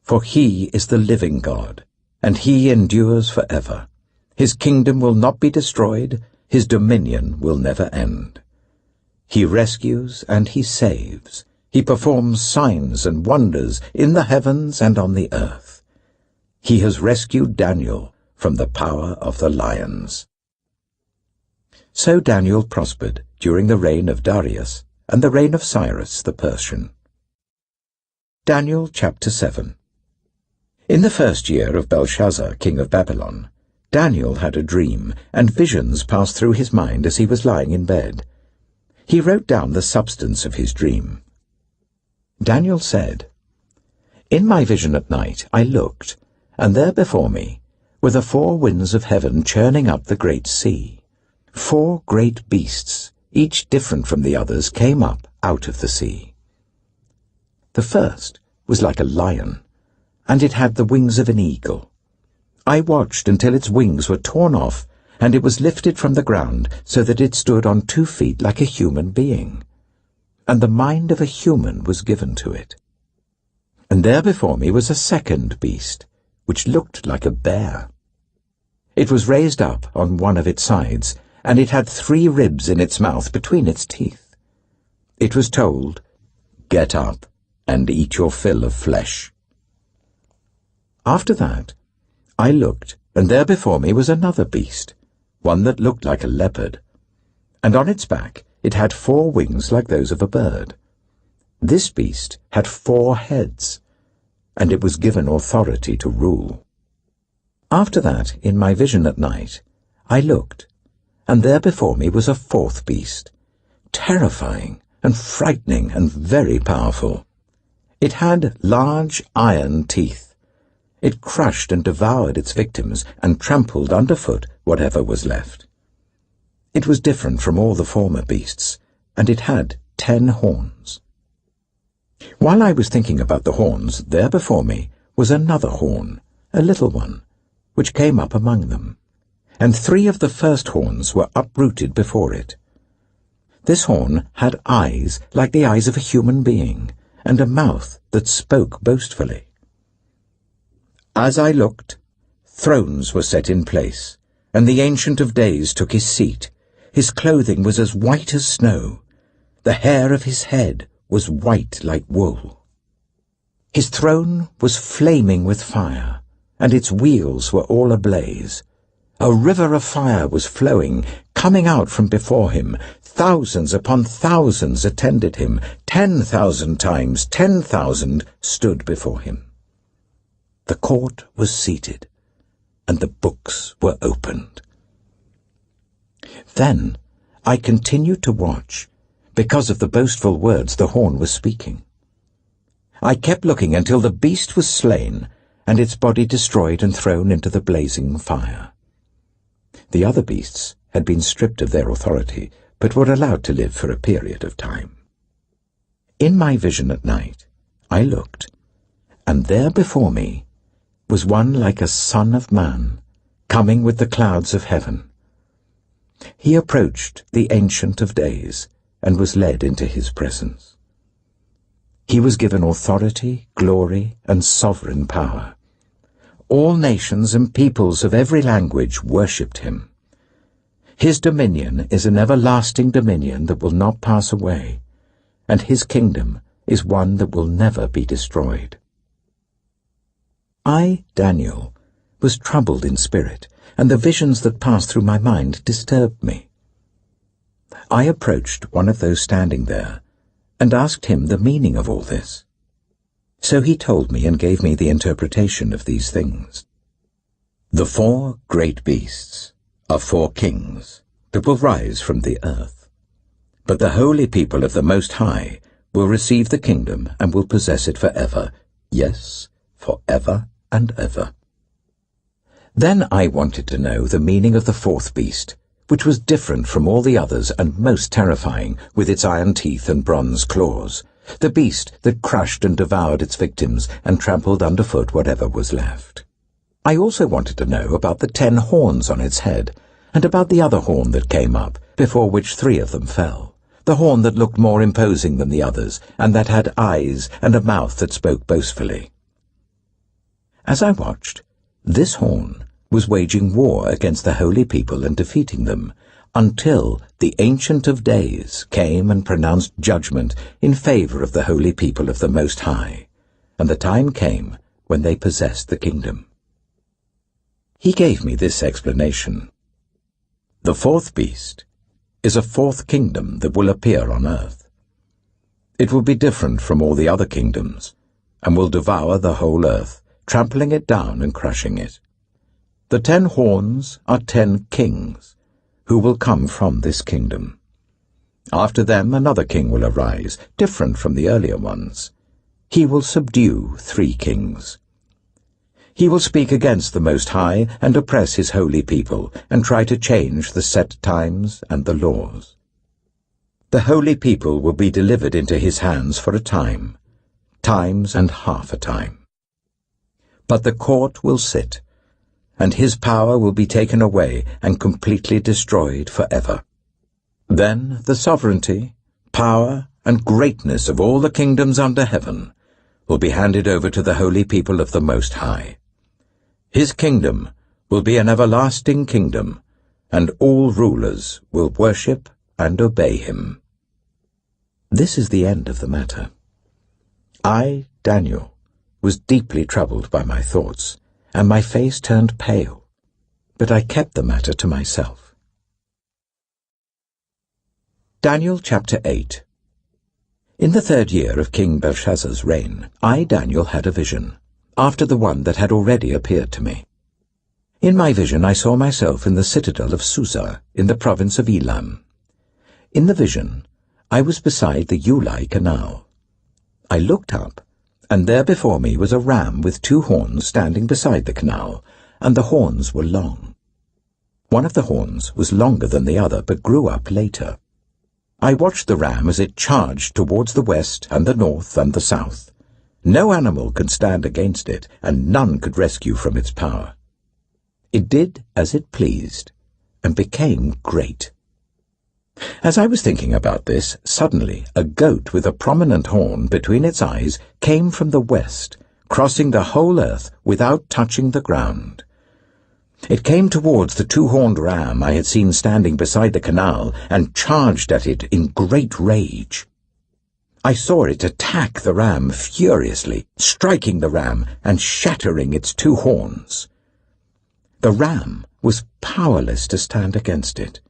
For he is the living God, and he endures forever. His kingdom will not be destroyed, his dominion will never end. He rescues and he saves. He performs signs and wonders in the heavens and on the earth. He has rescued Daniel from the power of the lions." So Daniel prospered during the reign of Darius and the reign of Cyrus the Persian. Daniel chapter 7. In the first year of Belshazzar, king of Babylon, Daniel had a dream, and visions passed through his mind as he was lying in bed. He wrote down the substance of his dream. Daniel said, "In my vision at night I looked, and there before me were the 4 winds of heaven churning up the great sea. 4 great beasts, each different from the others, came up out of the sea. The first was like a lion, and it had the wings of an eagle. I watched until its wings were torn off, and it was lifted from the ground so that it stood on 2 feet like a human being, and the mind of a human was given to it. And there before me was a second beast, which looked like a bear. It was raised up on one of its sides, and it had 3 ribs in its mouth between its teeth. It was told, 'Get up and eat your fill of flesh.' After that, I looked, and there before me was another beast, one that looked like a leopard, and on its back it had 4 wings like those of a bird. This beast had 4 heads, and it was given authority to rule. After that, in my vision at night, I looked, and there before me was a fourth beast, terrifying and frightening and very powerful. It had large iron teeth. It crushed and devoured its victims and trampled underfoot whatever was left. It was different from all the former beasts, and it had 10 horns. While I was thinking about the horns, there before me was another horn, a little one, which came up among them, and 3 of the first horns were uprooted before it. This horn had eyes like the eyes of a human being, and a mouth that spoke boastfully. As I looked, thrones were set in place, and the Ancient of Days took his seat. His clothing was as white as snow. The hair of his head was white like wool. His throne was flaming with fire, and its wheels were all ablaze. A river of fire was flowing, coming out from before him. Thousands upon thousands attended him. 10,000 times 10,000 stood before him. The court was seated, and the books were opened. Then I continued to watch, because of the boastful words the horn was speaking. I kept looking until the beast was slain, and its body destroyed and thrown into the blazing fire. The other beasts had been stripped of their authority, but were allowed to live for a period of time. In my vision at night, I looked, and there before me was one like a son of man, coming with the clouds of heaven. He approached the Ancient of Days, and was led into his presence. He was given authority, glory, and sovereign power. All nations and peoples of every language worshipped him. His dominion is an everlasting dominion that will not pass away, and his kingdom is one that will never be destroyed. I, Daniel, was troubled in spirit, and the visions that passed through my mind disturbed me. I approached one of those standing there, and asked him the meaning of all this. So he told me and gave me the interpretation of these things. The 4 great beasts are 4 kings that will rise from the earth. But the holy people of the Most High will receive the kingdom and will possess it forever, yes, forever and ever. Then I wanted to know the meaning of the 4th beast, which was different from all the others and most terrifying, with its iron teeth and bronze claws, the beast that crushed and devoured its victims and trampled underfoot whatever was left. I also wanted to know about the 10 horns on its head, and about the other horn that came up, before which 3 of them fell, the horn that looked more imposing than the others, and that had eyes and a mouth that spoke boastfully. As I watched, this horn was waging war against the holy people and defeating them, until the Ancient of Days came and pronounced judgment in favor of the holy people of the Most High, and the time came when they possessed the kingdom. He gave me this explanation. The 4th beast is a 4th kingdom that will appear on earth. It will be different from all the other kingdoms, and will devour the whole earth, trampling it down and crushing it. The 10 horns are 10 kings, who will come from this kingdom. After them another king will arise, different from the earlier ones. He will subdue 3 kings. He will speak against the Most High and oppress his holy people, and try to change the set times and the laws. The holy people will be delivered into his hands for a time, times and half a time. But the court will sit, and his power will be taken away and completely destroyed forever. Then the sovereignty, power, and greatness of all the kingdoms under heaven will be handed over to the holy people of the Most High. His kingdom will be an everlasting kingdom, and all rulers will worship and obey him. This is the end of the matter. I, Daniel, was deeply troubled by my thoughts, and my face turned pale, but I kept the matter to myself. Daniel chapter 8. In the 3rd year of King Belshazzar's reign, I, Daniel, had a vision, after the one that had already appeared to me. In my vision I saw myself in the citadel of Susa, in the province of Elam. In the vision, I was beside the Ulai Canal. I looked up, and there before me was a ram with 2 horns standing beside the canal, and the horns were long. One of the horns was longer than the other, but grew up later. I watched the ram as it charged towards the west and the north and the south. No animal could stand against it, and none could rescue from its power. It did as it pleased, and became great. As I was thinking about this, suddenly a goat with a prominent horn between its eyes came from the west, crossing the whole earth without touching the ground. It came towards the 2-horned ram I had seen standing beside the canal and charged at it in great rage. I saw it attack the ram furiously, striking the ram and shattering its 2 horns. The ram was powerless to stand against it.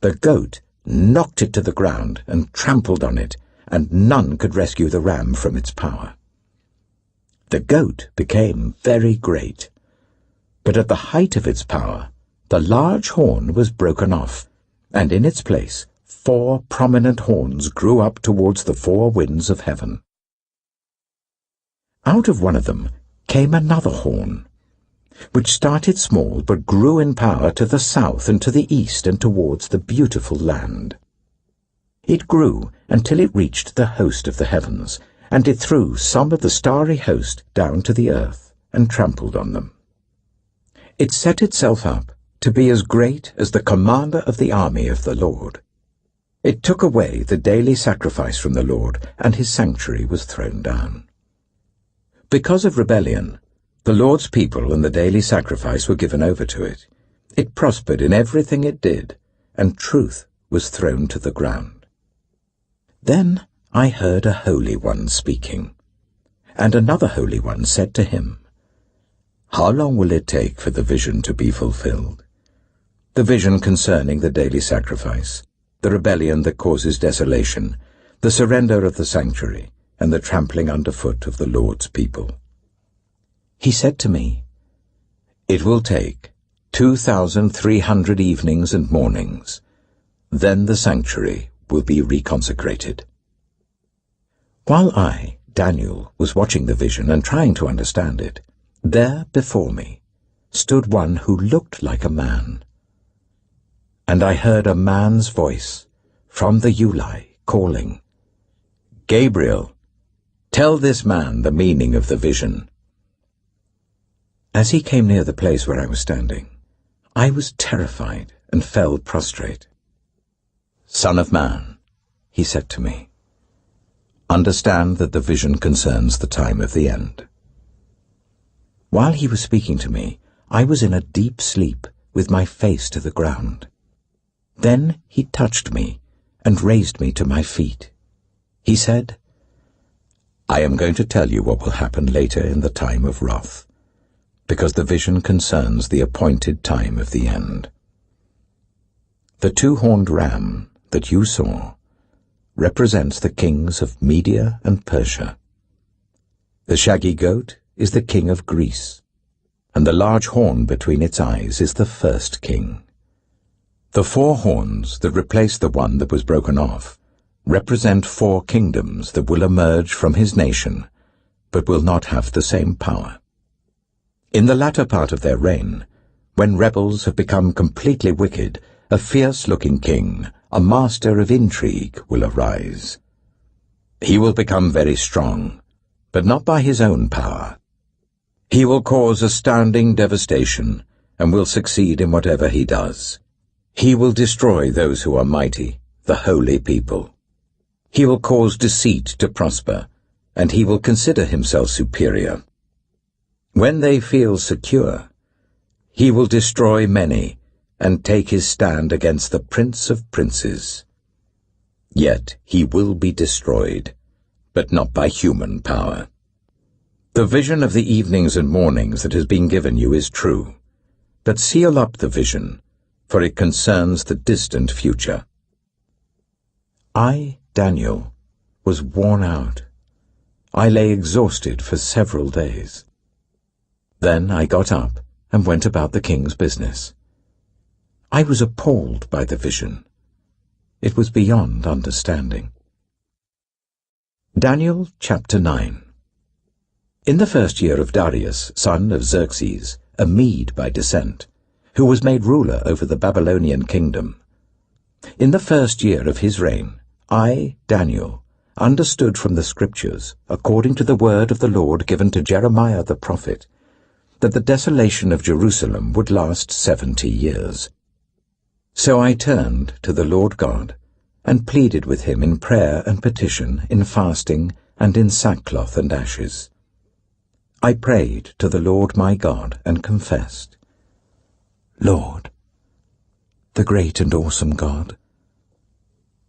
The goat knocked it to the ground and trampled on it, and none could rescue the ram from its power. The goat became very great, but at the height of its power, the large horn was broken off, and in its place 4 prominent horns grew up towards the 4 winds of heaven. Out of one of them came another horn, which started small but grew in power to the south and to the east and towards the beautiful land. It grew until it reached the host of the heavens, and it threw some of the starry host down to the earth and trampled on them. It set itself up to be as great as the commander of the army of the Lord. It took away the daily sacrifice from the Lord, and his sanctuary was thrown down. Because of rebellion, the Lord's people and the daily sacrifice were given over to it. It prospered in everything it did, and truth was thrown to the ground. Then I heard a Holy One speaking, and another Holy One said to him, "How long will it take for the vision to be fulfilled? The vision concerning the daily sacrifice, the rebellion that causes desolation, the surrender of the sanctuary, and the trampling underfoot of the Lord's people." He said to me, "It will take 2,300 evenings and mornings. Then the sanctuary will be reconsecrated." While I, Daniel, was watching the vision and trying to understand it, there before me stood one who looked like a man. And I heard a man's voice from the Ulai calling, "Gabriel, tell this man the meaning of the vision." As he came near the place where I was standing, I was terrified and fell prostrate. "Son of man," he said to me, "understand that the vision concerns the time of the end." While he was speaking to me, I was in a deep sleep with my face to the ground. Then he touched me and raised me to my feet. He said, "I am going to tell you what will happen later in the time of wrath, because the vision concerns the appointed time of the end. The 2-horned ram that you saw represents the kings of Media and Persia. The shaggy goat is the king of Greece, and the large horn between its eyes is the first king. The 4 horns that replace the one that was broken off represent 4 kingdoms that will emerge from his nation, but will not have the same power. In the latter part of their reign, when rebels have become completely wicked, a fierce-looking king, a master of intrigue, will arise. He will become very strong, but not by his own power. He will cause astounding devastation and will succeed in whatever he does. He will destroy those who are mighty, the holy people. He will cause deceit to prosper, and he will consider himself superior. When they feel secure, he will destroy many and take his stand against the Prince of Princes. Yet he will be destroyed, but not by human power. The vision of the evenings and mornings that has been given you is true, but seal up the vision, for it concerns the distant future." I, Daniel, was worn out. I lay exhausted for several days. Then I got up and went about the king's business. I was appalled by the vision. It was beyond understanding. Daniel chapter 9. In the first year of Darius, son of Xerxes, a Mede by descent, who was made ruler over the Babylonian kingdom, in the first year of his reign, I, Daniel, understood from the Scriptures, according to the word of the Lord given to Jeremiah the prophet, that the desolation of Jerusalem would last 70 years. So I turned to the Lord God, and pleaded with him in prayer and petition, in fasting, and in sackcloth and ashes. I prayed to the Lord my God, and confessed, Lord, the great and awesome God,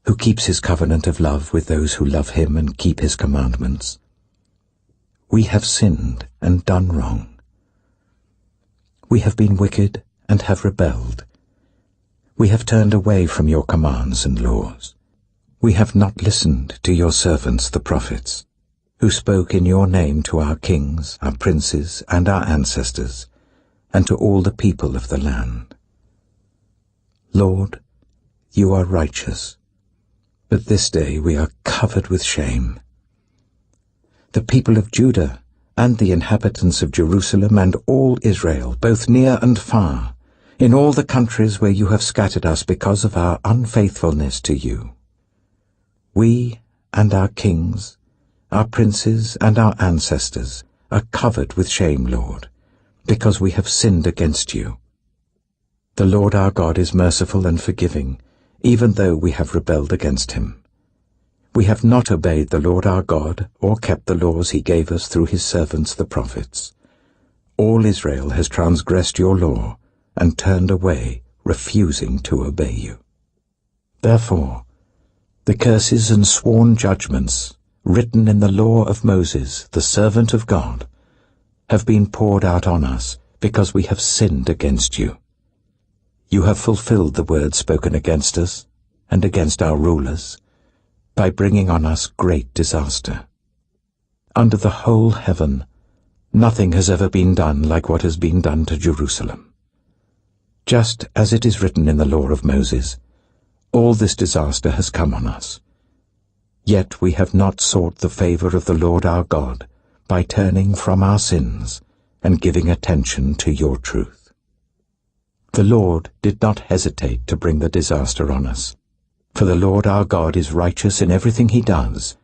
who keeps his covenant of love with those who love him and keep his commandments, we have sinned and done wrong. We have been wicked and have rebelled. We have turned away from your commands and laws. We have not listened to your servants the prophets, who spoke in your name to our kings, our princes, and our ancestors, and to all the people of the land. Lord, you are righteous, but this day we are covered with shame. The people of Judah and the inhabitants of Jerusalem and all Israel, both near and far, in all the countries where you have scattered us because of our unfaithfulness to you. We and our kings, our princes and our ancestors are covered with shame, Lord, because we have sinned against you. The Lord our God is merciful and forgiving, even though we have rebelled against him. We have not obeyed the Lord our God or kept the laws he gave us through his servants the prophets. All Israel has transgressed your law and turned away, refusing to obey you. Therefore, the curses and sworn judgments written in the law of Moses, the servant of God, have been poured out on us because we have sinned against you. You have fulfilled the word spoken against us and against our rulers by bringing on us great disaster. Under the whole heaven, nothing has ever been done like what has been done to Jerusalem. Just as it is written in the law of Moses, all this disaster has come on us. Yet we have not sought the favor of the Lord our God by turning from our sins and giving attention to your truth. The Lord did not hesitate to bring the disaster on us, for the Lord our God is righteous in everything he does,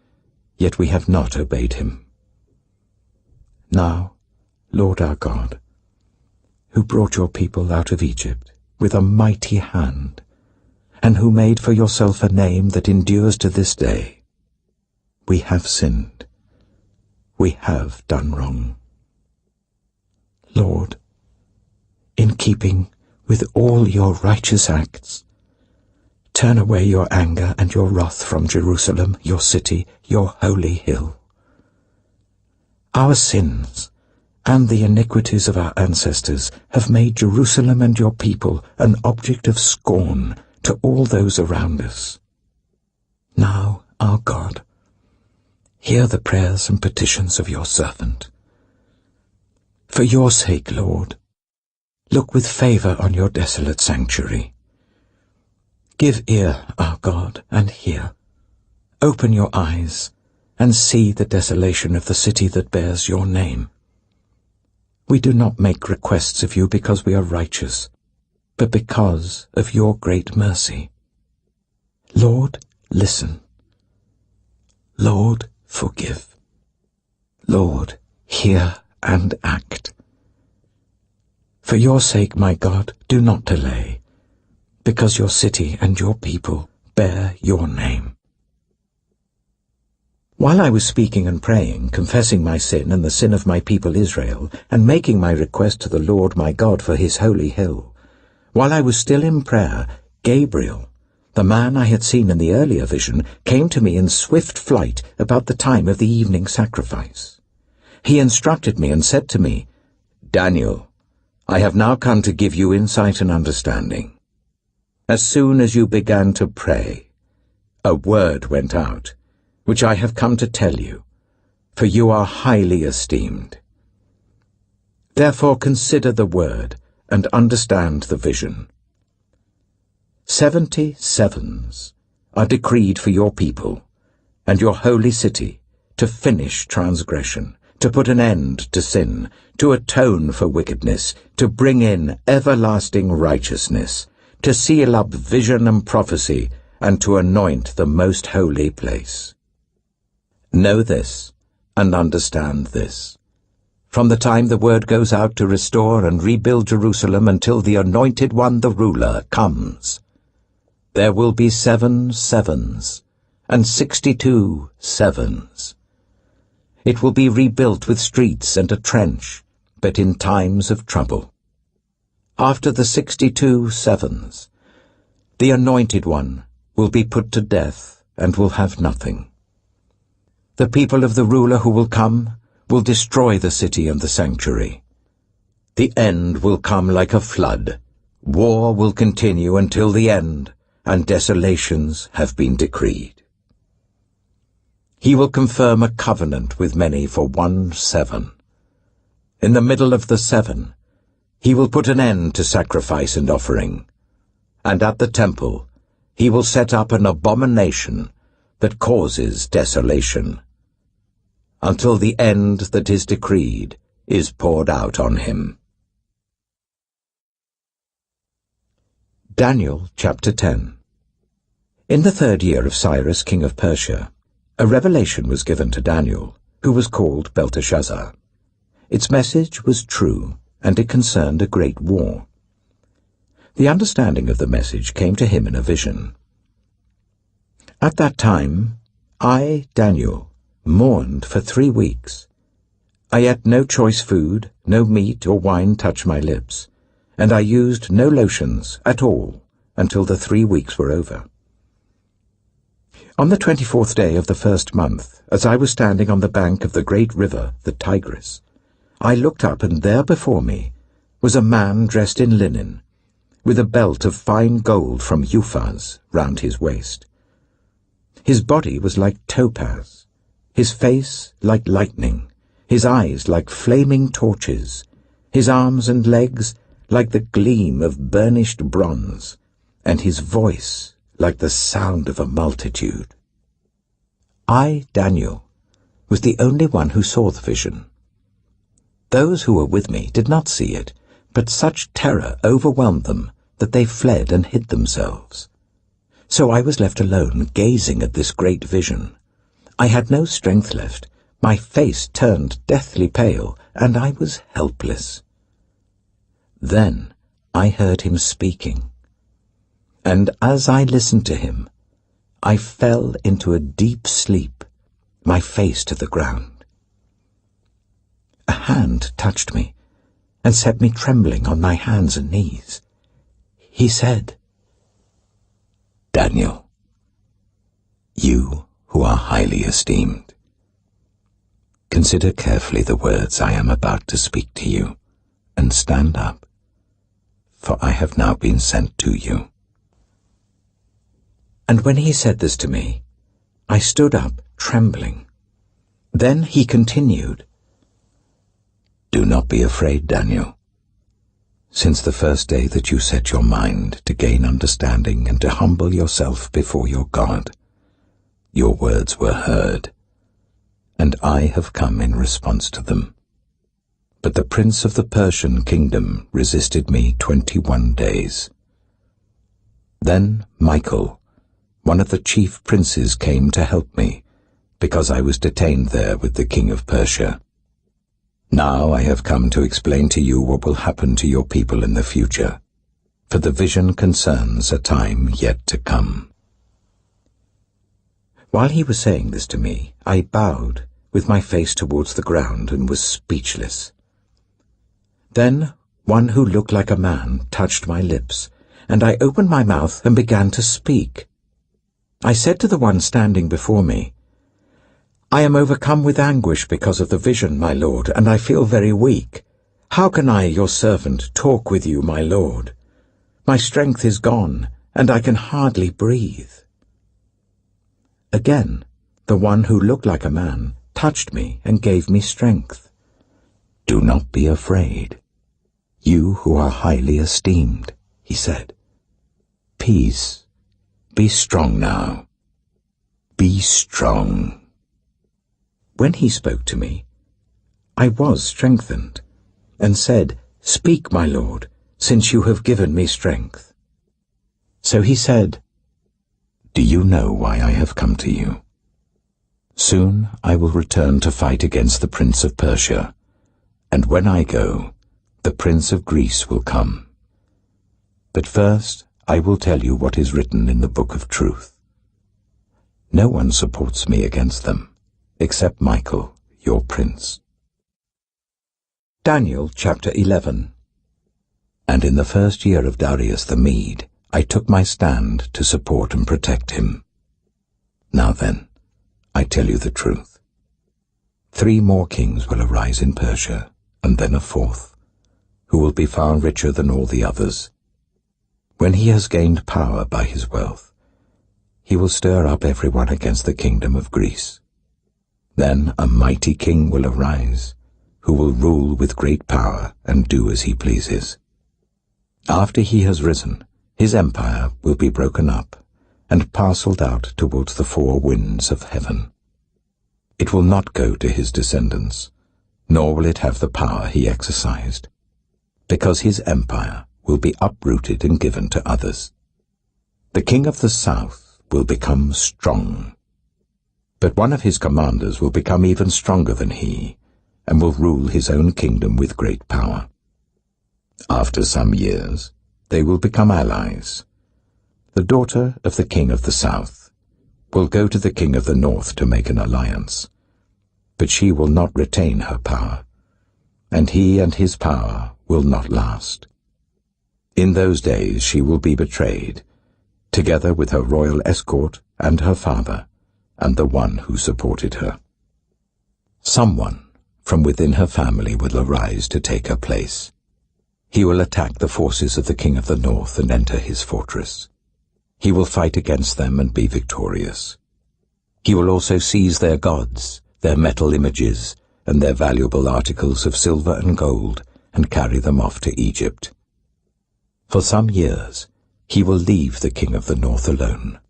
yet we have not obeyed him. Now, Lord our God, who brought your people out of Egypt with a mighty hand, and who made for yourself a name that endures to this day, we have sinned. We have done wrong. Lord, in keeping with all your righteous acts, turn away your anger and your wrath from Jerusalem, your city, your holy hill. Our sins and the iniquities of our ancestors have made Jerusalem and your people an object of scorn to all those around us. Now, our God, hear the prayers and petitions of your servant. For your sake, Lord, look with favor on your desolate sanctuary. Give ear, our God, and hear. Open your eyes, and see the desolation of the city that bears your name. We do not make requests of you because we are righteous, but because of your great mercy. Lord, listen. Lord, forgive. Lord, hear and act. For your sake, my God, do not delay, because your city and your people bear your name. While I was speaking and praying, confessing my sin and the sin of my people Israel, and making my request to the Lord my God for his holy hill, while I was still in prayer, Gabriel, the man I had seen in the earlier vision, came to me in swift flight about the time of the evening sacrifice. He instructed me and said to me, Daniel, I have now come to give you insight and understanding. As soon as you began to pray, a word went out, which I have come to tell you. for you are highly esteemed. Therefore consider the word and understand the vision. 70 sevens are decreed for your people and your holy city to finish transgression, to put an end to sin, to atone for wickedness, to bring in everlasting righteousness, to seal up vision and prophecy, and to anoint the most holy place. Know this and understand this. From the time the word goes out to restore and rebuild Jerusalem until the Anointed One, the ruler, comes, there will be 7 sevens and 62 sevens. It will be rebuilt with streets and a trench, but in times of trouble. After the 62 sevens, the Anointed One will be put to death and will have nothing. The people of the ruler who will come will destroy the city and the sanctuary. The end will come like a flood. War will continue until the end, and desolations have been decreed. He will confirm a covenant with many for 1 7. In the middle of the 7, he will put an end to sacrifice and offering, and at the temple he will set up an abomination that causes desolation, until the end that is decreed is poured out on him. Daniel chapter 10. In the 3rd year of Cyrus, king of Persia, a revelation was given to Daniel, who was called Belteshazzar. Its message was true, and it concerned a great war. The understanding of the message came to him in a vision. At that time, I, Daniel, mourned for 3 weeks. I ate no choice food, no meat or wine touched my lips, and I used no lotions at all until the 3 weeks were over. On the 24th day of the 1st month, as I was standing on the bank of the great river, the Tigris, I looked up, and there before me was a man dressed in linen, with a belt of fine gold from Uphaz round his waist. His body was like topaz, his face like lightning, his eyes like flaming torches, his arms and legs like the gleam of burnished bronze, and his voice like the sound of a multitude. I, Daniel, was the only one who saw the vision. Those who were with me did not see it, but such terror overwhelmed them that they fled and hid themselves. So I was left alone, gazing at this great vision. I had no strength left, my face turned deathly pale, and I was helpless. Then I heard him speaking, and as I listened to him, I fell into a deep sleep, my face to the ground. A hand touched me and set me trembling on my hands and knees. He said, "Daniel, you who are highly esteemed, consider carefully the words I am about to speak to you, and stand up, for I have now been sent to you." And when he said this to me, I stood up, trembling. Then he continued, "Do not be afraid, Daniel. Since the first day that you set your mind to gain understanding and to humble yourself before your God, your words were heard, and I have come in response to them. But the prince of the Persian kingdom resisted me 21 days. Then Michael, one of the chief princes, came to help me, because I was detained there with the king of Persia. Now I have come to explain to you what will happen to your people in the future, for the vision concerns a time yet to come." While he was saying this to me, I bowed, with my face towards the ground, and was speechless. Then one who looked like a man touched my lips, and I opened my mouth and began to speak. I said to the one standing before me, "I am overcome with anguish because of the vision, my lord, and I feel very weak. How can I, your servant, talk with you, my lord? My strength is gone, and I can hardly breathe." Again, the one who looked like a man touched me and gave me strength. Do not be afraid, you who are highly esteemed, he said. Peace, be strong now. Be strong. When he spoke to me, I was strengthened, and said, Speak, my Lord, since you have given me strength. So he said, Do you know why I have come to you? Soon I will return to fight against the Prince of Persia, and when I go, the Prince of Greece will come. But first I will tell you what is written in the book of truth. No one supports me against them, except Michael, your prince. Daniel chapter 11. And in the first year of Darius the Mede, I took my stand to support and protect him. Now then, I tell you the truth. 3 more kings will arise in Persia, and then a 4th, who will be far richer than all the others. When he has gained power by his wealth, he will stir up everyone against the kingdom of Greece. Then a mighty king will arise, who will rule with great power and do as he pleases. After he has risen, his empire will be broken up and parcelled out towards the 4 winds of heaven. It will not go to his descendants, nor will it have the power he exercised, because his empire will be uprooted and given to others. The king of the south will become strong, but one of his commanders will become even stronger than he, and will rule his own kingdom with great power. After some years, they will become allies. The daughter of the king of the south will go to the king of the north to make an alliance, but she will not retain her power, and he and his power will not last. In those days she will be betrayed, together with her royal escort and her father, and the one who supported her. Someone from within her family will arise to take her place. He will attack the forces of the king of the north and enter his fortress. He will fight against them and be victorious. He will also seize their gods, their metal images, and their valuable articles of silver and gold, and carry them off to Egypt. For some years he will leave the king of the north alone.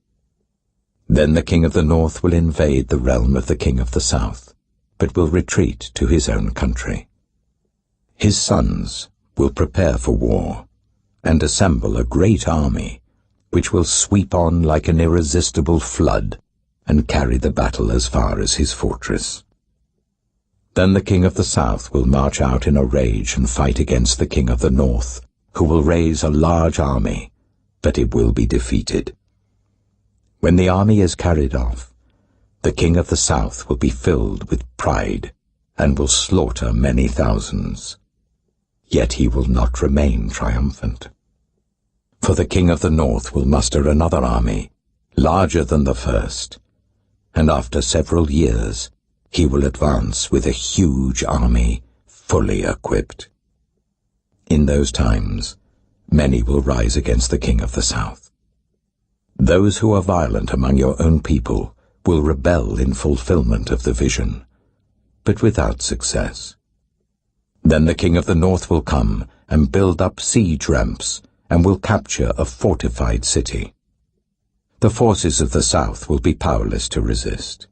Then the king of the north will invade the realm of the king of the south, but will retreat to his own country. His sons will prepare for war, and assemble a great army, which will sweep on like an irresistible flood, and carry the battle as far as his fortress. Then the king of the south will march out in a rage and fight against the king of the north, who will raise a large army, but it will be defeated. When the army is carried off, the king of the south will be filled with pride, and will slaughter many thousands. Yet he will not remain triumphant. For the king of the north will muster another army, larger than the first, and after several years he will advance with a huge army, fully equipped. In those times, many will rise against the king of the south. Those who are violent among your own people will rebel in fulfillment of the vision, but without success. Then the king of the north will come and build up siege ramps, and will capture a fortified city. The forces of the south will be powerless to resist.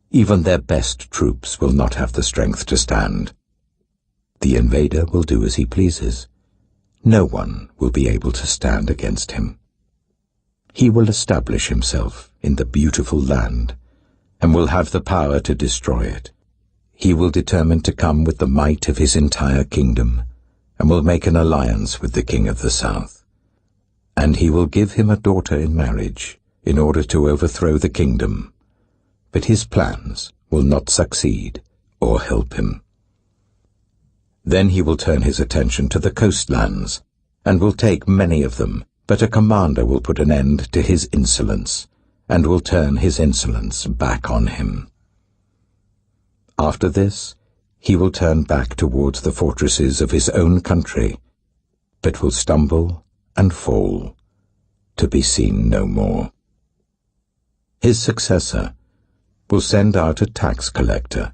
Even their best troops will not have the strength to stand. The invader will do as he pleases. No one will be able to stand against him. He will establish himself in the beautiful land, and will have the power to destroy it. He will determine to come with the might of his entire kingdom, and will make an alliance with the king of the south. And he will give him a daughter in marriage, in order to overthrow the kingdom. But his plans will not succeed or help him. Then he will turn his attention to the coastlands, and will take many of them, but a commander will put an end to his insolence, and will turn his insolence back on him. After this, he will turn back towards the fortresses of his own country, but will stumble and fall, to be seen no more. His successor, will send out a tax collector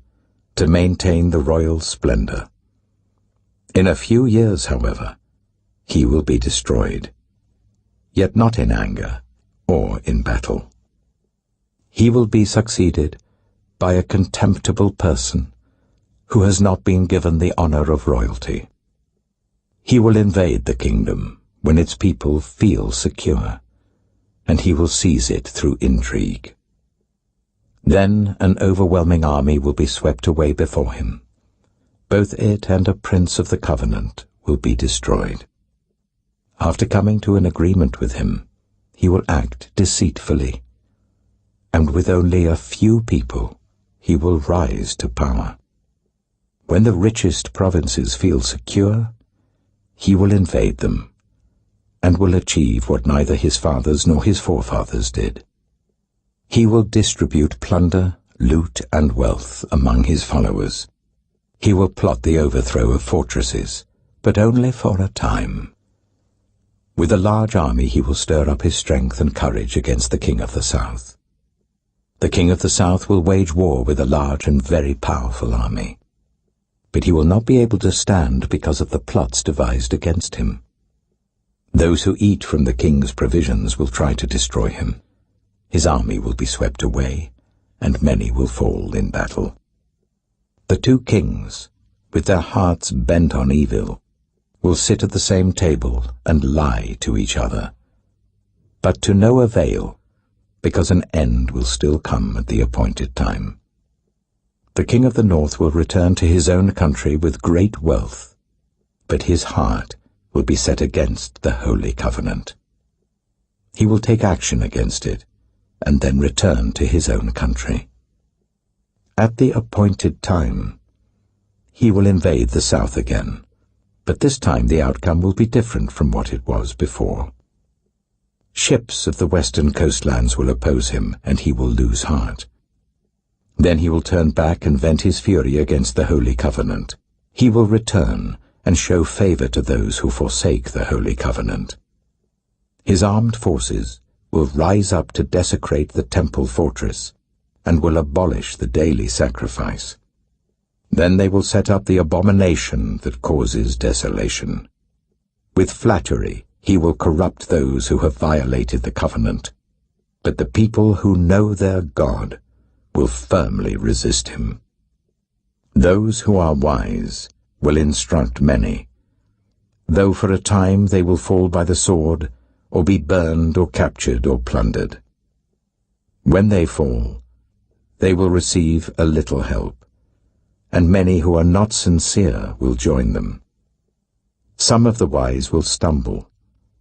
to maintain the royal splendor. In a few years, however, he will be destroyed, yet not in anger or in battle. He will be succeeded by a contemptible person who has not been given the honor of royalty. He will invade the kingdom when its people feel secure, and he will seize it through intrigue. Then an overwhelming army will be swept away before him. Both it and a prince of the covenant will be destroyed. After coming to an agreement with him, he will act deceitfully, and with only a few people he will rise to power. When the richest provinces feel secure, he will invade them, and will achieve what neither his fathers nor his forefathers did. He will distribute plunder, loot, and wealth among his followers. He will plot the overthrow of fortresses, but only for a time. With a large army he will stir up his strength and courage against the king of the south. The king of the south will wage war with a large and very powerful army. But he will not be able to stand because of the plots devised against him. Those who eat from the king's provisions will try to destroy him. His army will be swept away, and many will fall in battle. The two kings, with their hearts bent on evil, will sit at the same table and lie to each other, but to no avail, because an end will still come at the appointed time. The king of the north will return to his own country with great wealth, but his heart will be set against the holy covenant. He will take action against it, and then return to his own country. At the appointed time, he will invade the south again, but this time the outcome will be different from what it was before. Ships of the western coastlands will oppose him, and he will lose heart. Then he will turn back and vent his fury against the holy covenant. He will return and show favor to those who forsake the holy covenant. His armed forces will rise up to desecrate the temple fortress, and will abolish the daily sacrifice. Then they will set up the abomination that causes desolation. With flattery he will corrupt those who have violated the covenant, but the people who know their God will firmly resist him. Those who are wise will instruct many, though for a time they will fall by the sword, or be burned or captured or plundered. When they fall, they will receive a little help, and many who are not sincere will join them. Some of the wise will stumble,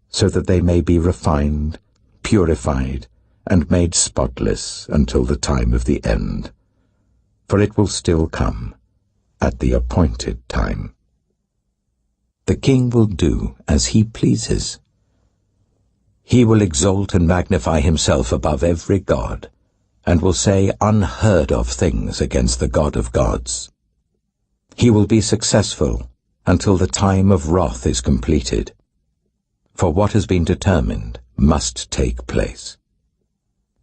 so that they may be refined, purified, and made spotless until the time of the end, for it will still come at the appointed time. The king will do as he pleases. He will exalt and magnify himself above every god, and will say unheard of things against the God of gods. He will be successful until the time of wrath is completed, for what has been determined must take place.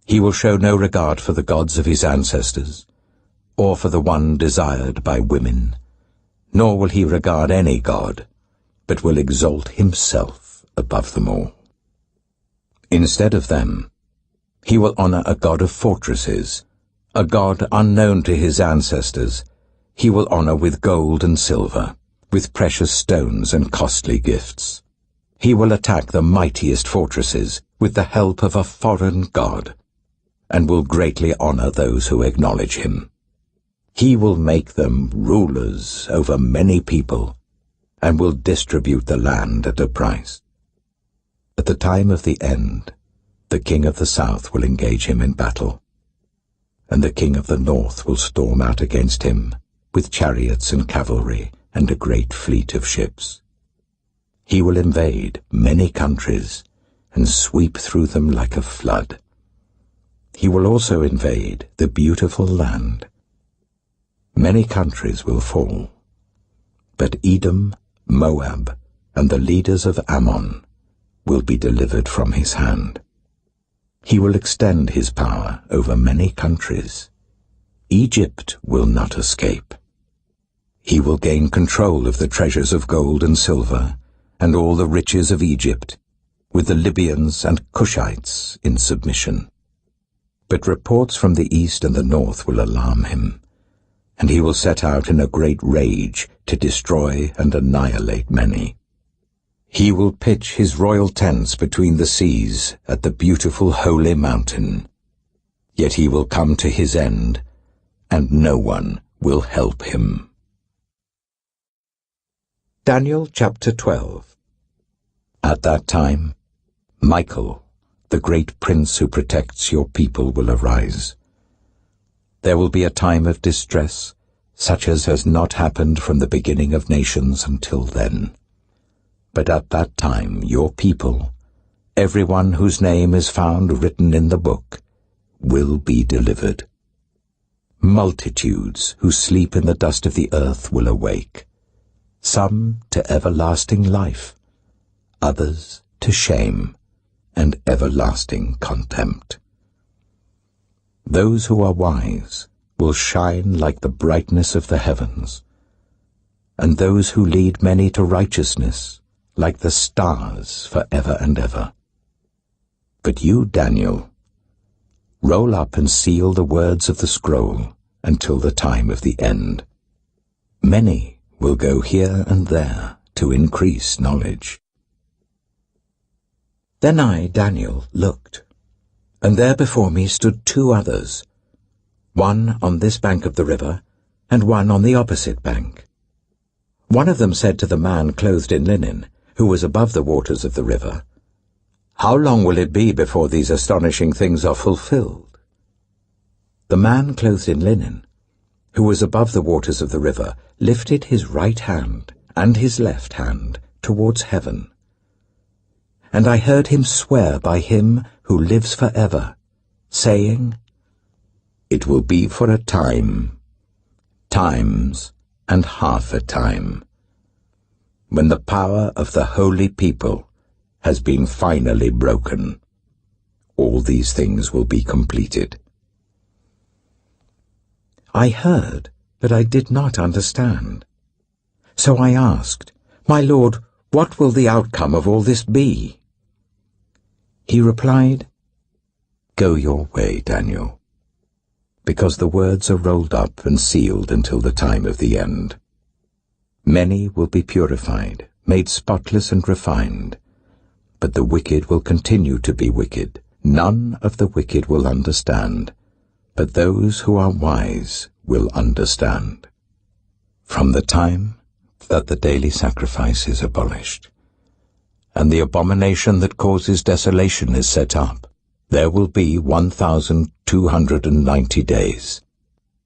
He will show no regard for the gods of his ancestors, or for the one desired by women, nor will he regard any god, but will exalt himself above them all. Instead of them, he will honor a god of fortresses, a god unknown to his ancestors. He will honor with gold and silver, with precious stones and costly gifts. He will attack the mightiest fortresses with the help of a foreign god, and will greatly honor those who acknowledge him. He will make them rulers over many people, and will distribute the land at a price. At the time of the end, the king of the south will engage him in battle, and the king of the north will storm out against him with chariots and cavalry and a great fleet of ships. He will invade many countries and sweep through them like a flood. He will also invade the beautiful land. Many countries will fall, but Edom, Moab, and the leaders of Ammon will be delivered from his hand. He will extend his power over many countries Egypt will not escape. He will gain control of the treasures of gold and silver, and all the riches of Egypt, with the Libyans and Cushites in submission. But reports from the east and the north will alarm him, and he will set out in a great rage to destroy and annihilate many. He will pitch his royal tents between the seas at the beautiful holy mountain. Yet he will come to his end, and no one will help him. Daniel chapter 12. At that time, Michael, the great prince who protects your people, will arise. There will be a time of distress, such as has not happened from the beginning of nations until then. But at that time your people, everyone whose name is found written in the book, will be delivered. Multitudes who sleep in the dust of the earth will awake, some to everlasting life, others to shame and everlasting contempt. Those who are wise will shine like the brightness of the heavens, and those who lead many to righteousness like the stars forever and ever. But you, Daniel, roll up and seal the words of the scroll until the time of the end. Many will go here and there to increase knowledge. Then I, Daniel, looked, and there before me stood two others, one on this bank of the river, and one on the opposite bank. One of them said to the man clothed in linen, who was above the waters of the river, "How long will it be before these astonishing things are fulfilled?" The man clothed in linen, who was above the waters of the river, lifted his right hand and his left hand towards heaven. And I heard him swear by him who lives forever, saying, "It will be for a time, times and half a time, when the power of the holy people has been finally broken. All these things will be completed." I heard, but I did not understand. So I asked, "My Lord, what will the outcome of all this be?" He replied, "Go your way, Daniel, because the words are rolled up and sealed until the time of the end. Many will be purified, made spotless and refined, but the wicked will continue to be wicked. None of the wicked will understand, but those who are wise will understand. From the time that the daily sacrifice is abolished, and the abomination that causes desolation is set up, there will be 1,290 days.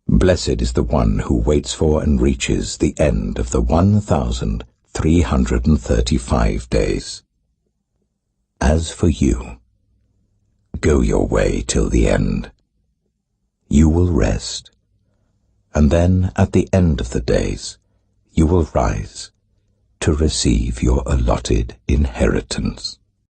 Blessed is the one who waits for and reaches the end of the 1,335 days. As for you, go your way till the end. You will rest, and then at the end of the days you will rise to receive your allotted inheritance."